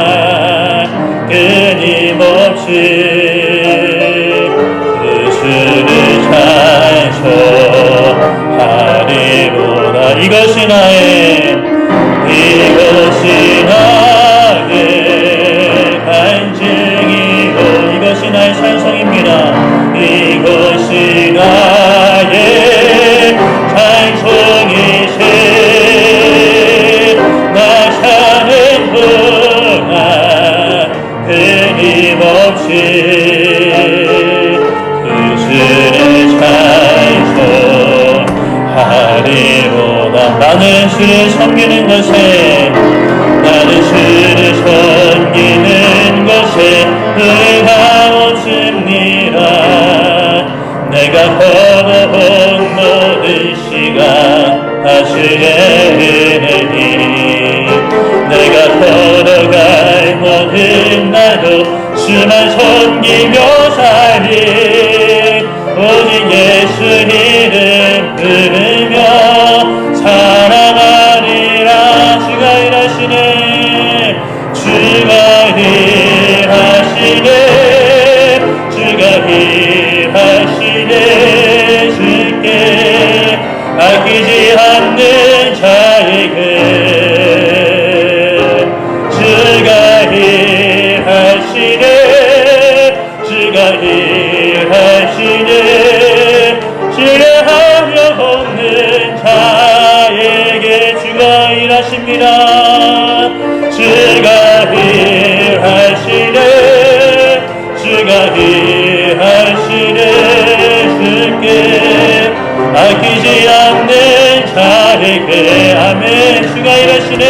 끊임없이 그 주를 찬송하리로다. 이것이 나의 간증이고 이것이 나의 찬송입니다. 이것이 나의 찬송이세. 나 사는 동안 끊임없이 그 주를 찬송하리로다. 나는 주를 섬기는 것에 후회가 없습니다. 내가 걸어온 모든 시간 다 주의 은혜니 내가 걸어갈 모든 날도 주만 섬기며 살리 오직 예수 이름 부르며 살아가리라. 주가 일하시네 주가 일하시네 주께 아끼지 않는 자에게 주가 일하시네 주의 합력 없는 자에게 주가 일하십니다. 주가 일하시네 주께 아끼지 않는 자에게 아멘. 주가 일하시네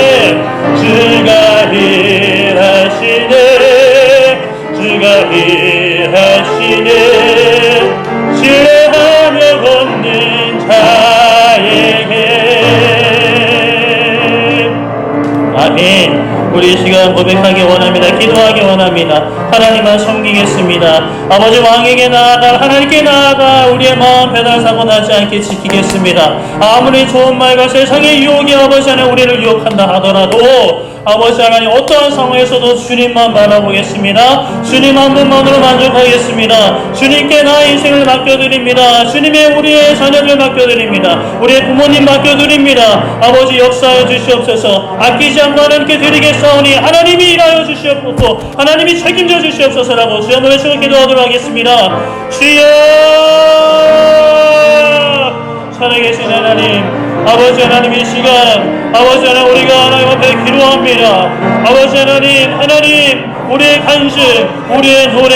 주의 합력 없는 자에게 아멘. 우리 이 시간 고백하기 원합니다. 기도하기 원합니다. 하나님만 섬기겠습니다. 아버지 왕에게 나아가 하나님께 나아가 우리의 마음 배달사고 나지 않게 지키겠습니다. 아무리 좋은 말과 세상의 유혹이 아버지 안에 우리를 유혹한다 하더라도 아버지 하나님 어떠한 상황에서도 주님만 바라보겠습니다. 주님 한 분만으로 만족하겠습니다. 주님께 나의 인생을 맡겨드립니다. 주님의 우리의 자녀를 맡겨드립니다. 우리의 부모님 맡겨드립니다. 아버지 역사하여 주시옵소서. 아끼지 않고 하나님께 드리겠사오니 하나님이 일하여 주시옵소서. 하나님이 책임져 주시옵소서라고 주여 노래시고 기도하도록 하겠습니다. 주여 살아계신 하나님 아버지 하나님 이 시간 아버지 하나님 우리가 하나님 앞에 기도합니다. 아버지 하나님 우리의 간증 우리의 노래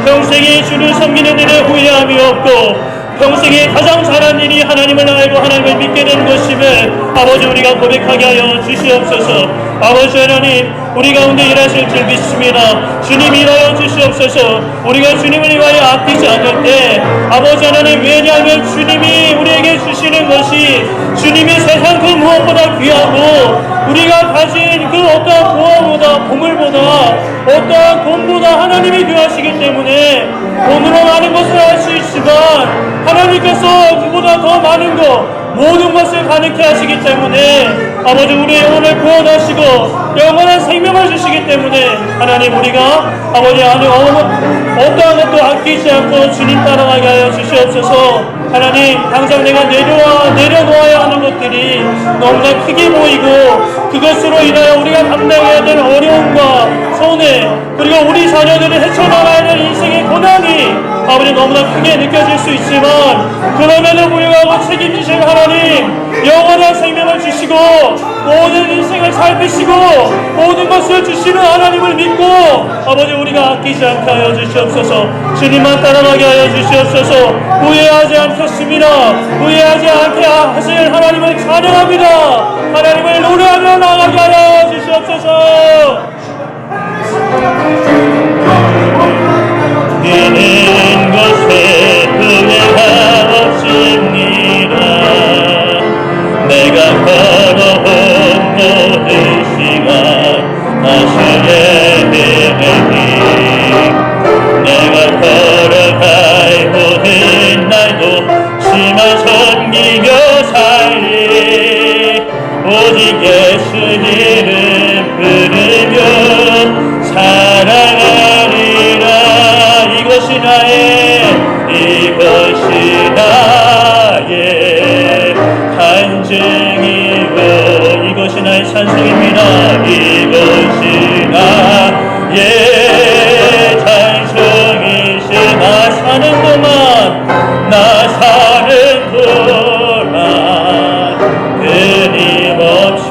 평생에 주를 섬기는 일에 후회함이 없고 평생에 가장 잘한 일이 하나님을 알고 하나님을 믿게 된 것임을 아버지 우리가 고백하게 하여 주시옵소서. 아버지 하나님 우리 가운데 일하실 줄 믿습니다. 주님 일하여 주시옵소서. 우리가 주님을 위하여 아끼지 않을 때 아버지 하나님 왜냐하면 주님이 우리에게 주시는 것이 주님이 세상 그 무엇보다 귀하고 우리가 가진 그 어떠한 보화보다 보물보다 어떠한 돈보다 하나님이 귀하시기 때문에 돈으로 많은 것을 할 수 있지만 하나님께서 그보다 더 많은 것 모든 것을 가능케 하시기 때문에 아버지 우리의 영혼을 구원하시고 영원한 생명을 주시기 때문에 하나님 우리가 아버지 어떠한 것도 아끼지 않고 주님 따라가게 하여 주시옵소서. 하나님, 당장 내가 내려놓아야 하는 것들이 너무나 크게 보이고 그것으로 인하여 우리가 감당해야 될 어려움과 손해, 그리고 우리 자녀들이 헤쳐나가야 될 인생의 고난이 아버지 너무나 크게 느껴질 수 있지만, 그럼에도 불구하고 책임지신 하나님, 영원한 생명을 주시고 모든 인생을 살피시고 모든 것을 주시는 하나님을 믿고 아버지 우리가 아끼지 않게 하여 주시옵소서. 주님만 따라가게 하여 주시옵소서. 후회하지 않겠습니다. 후회하지 않게 하실 하나님을 찬양합니다. 하나님을 노래하며 나가게 하여 주시옵소서. 있는 곳에 후회하옵습니다. 내가 걸어온 모든 시간 다시 예배하니 내가 걸어갈 모든 날도 심한 섬기며 살리 오직 예수 이름 부르며 사랑하리라. 이것이 나의 간증이고 이것이 나의 찬송입니다. 이것이 나의 찬송이시. 나 사는 동안 끊임없이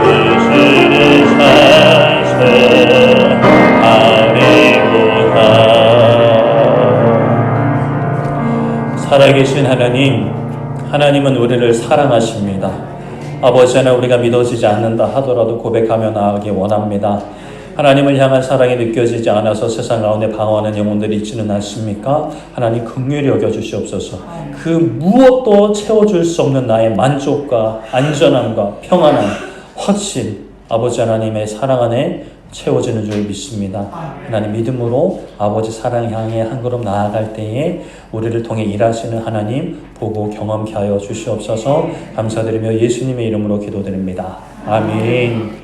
으스는 찬송 살아계신 하나님은 우리를 사랑하십니다. 아버지 하나, 우리가 믿어지지 않는다 하더라도 고백하며 나아가기 원합니다. 하나님을 향한 사랑이 느껴지지 않아서 세상 가운데 방황하는 영혼들이 있지는 않습니까? 하나님 긍휼히 여겨주시옵소서. 그 무엇도 채워줄 수 없는 나의 만족과 안전함과 평안함, 확신, 아버지 하나님의 사랑 안에 채워지는 줄 믿습니다. 하나님, 믿음으로 아버지 사랑 향해 한 걸음 나아갈 때에 우리를 통해 일하시는 하나님 보고 경험케 하여 주시옵소서. 감사드리며 예수님의 이름으로 기도드립니다. 아멘.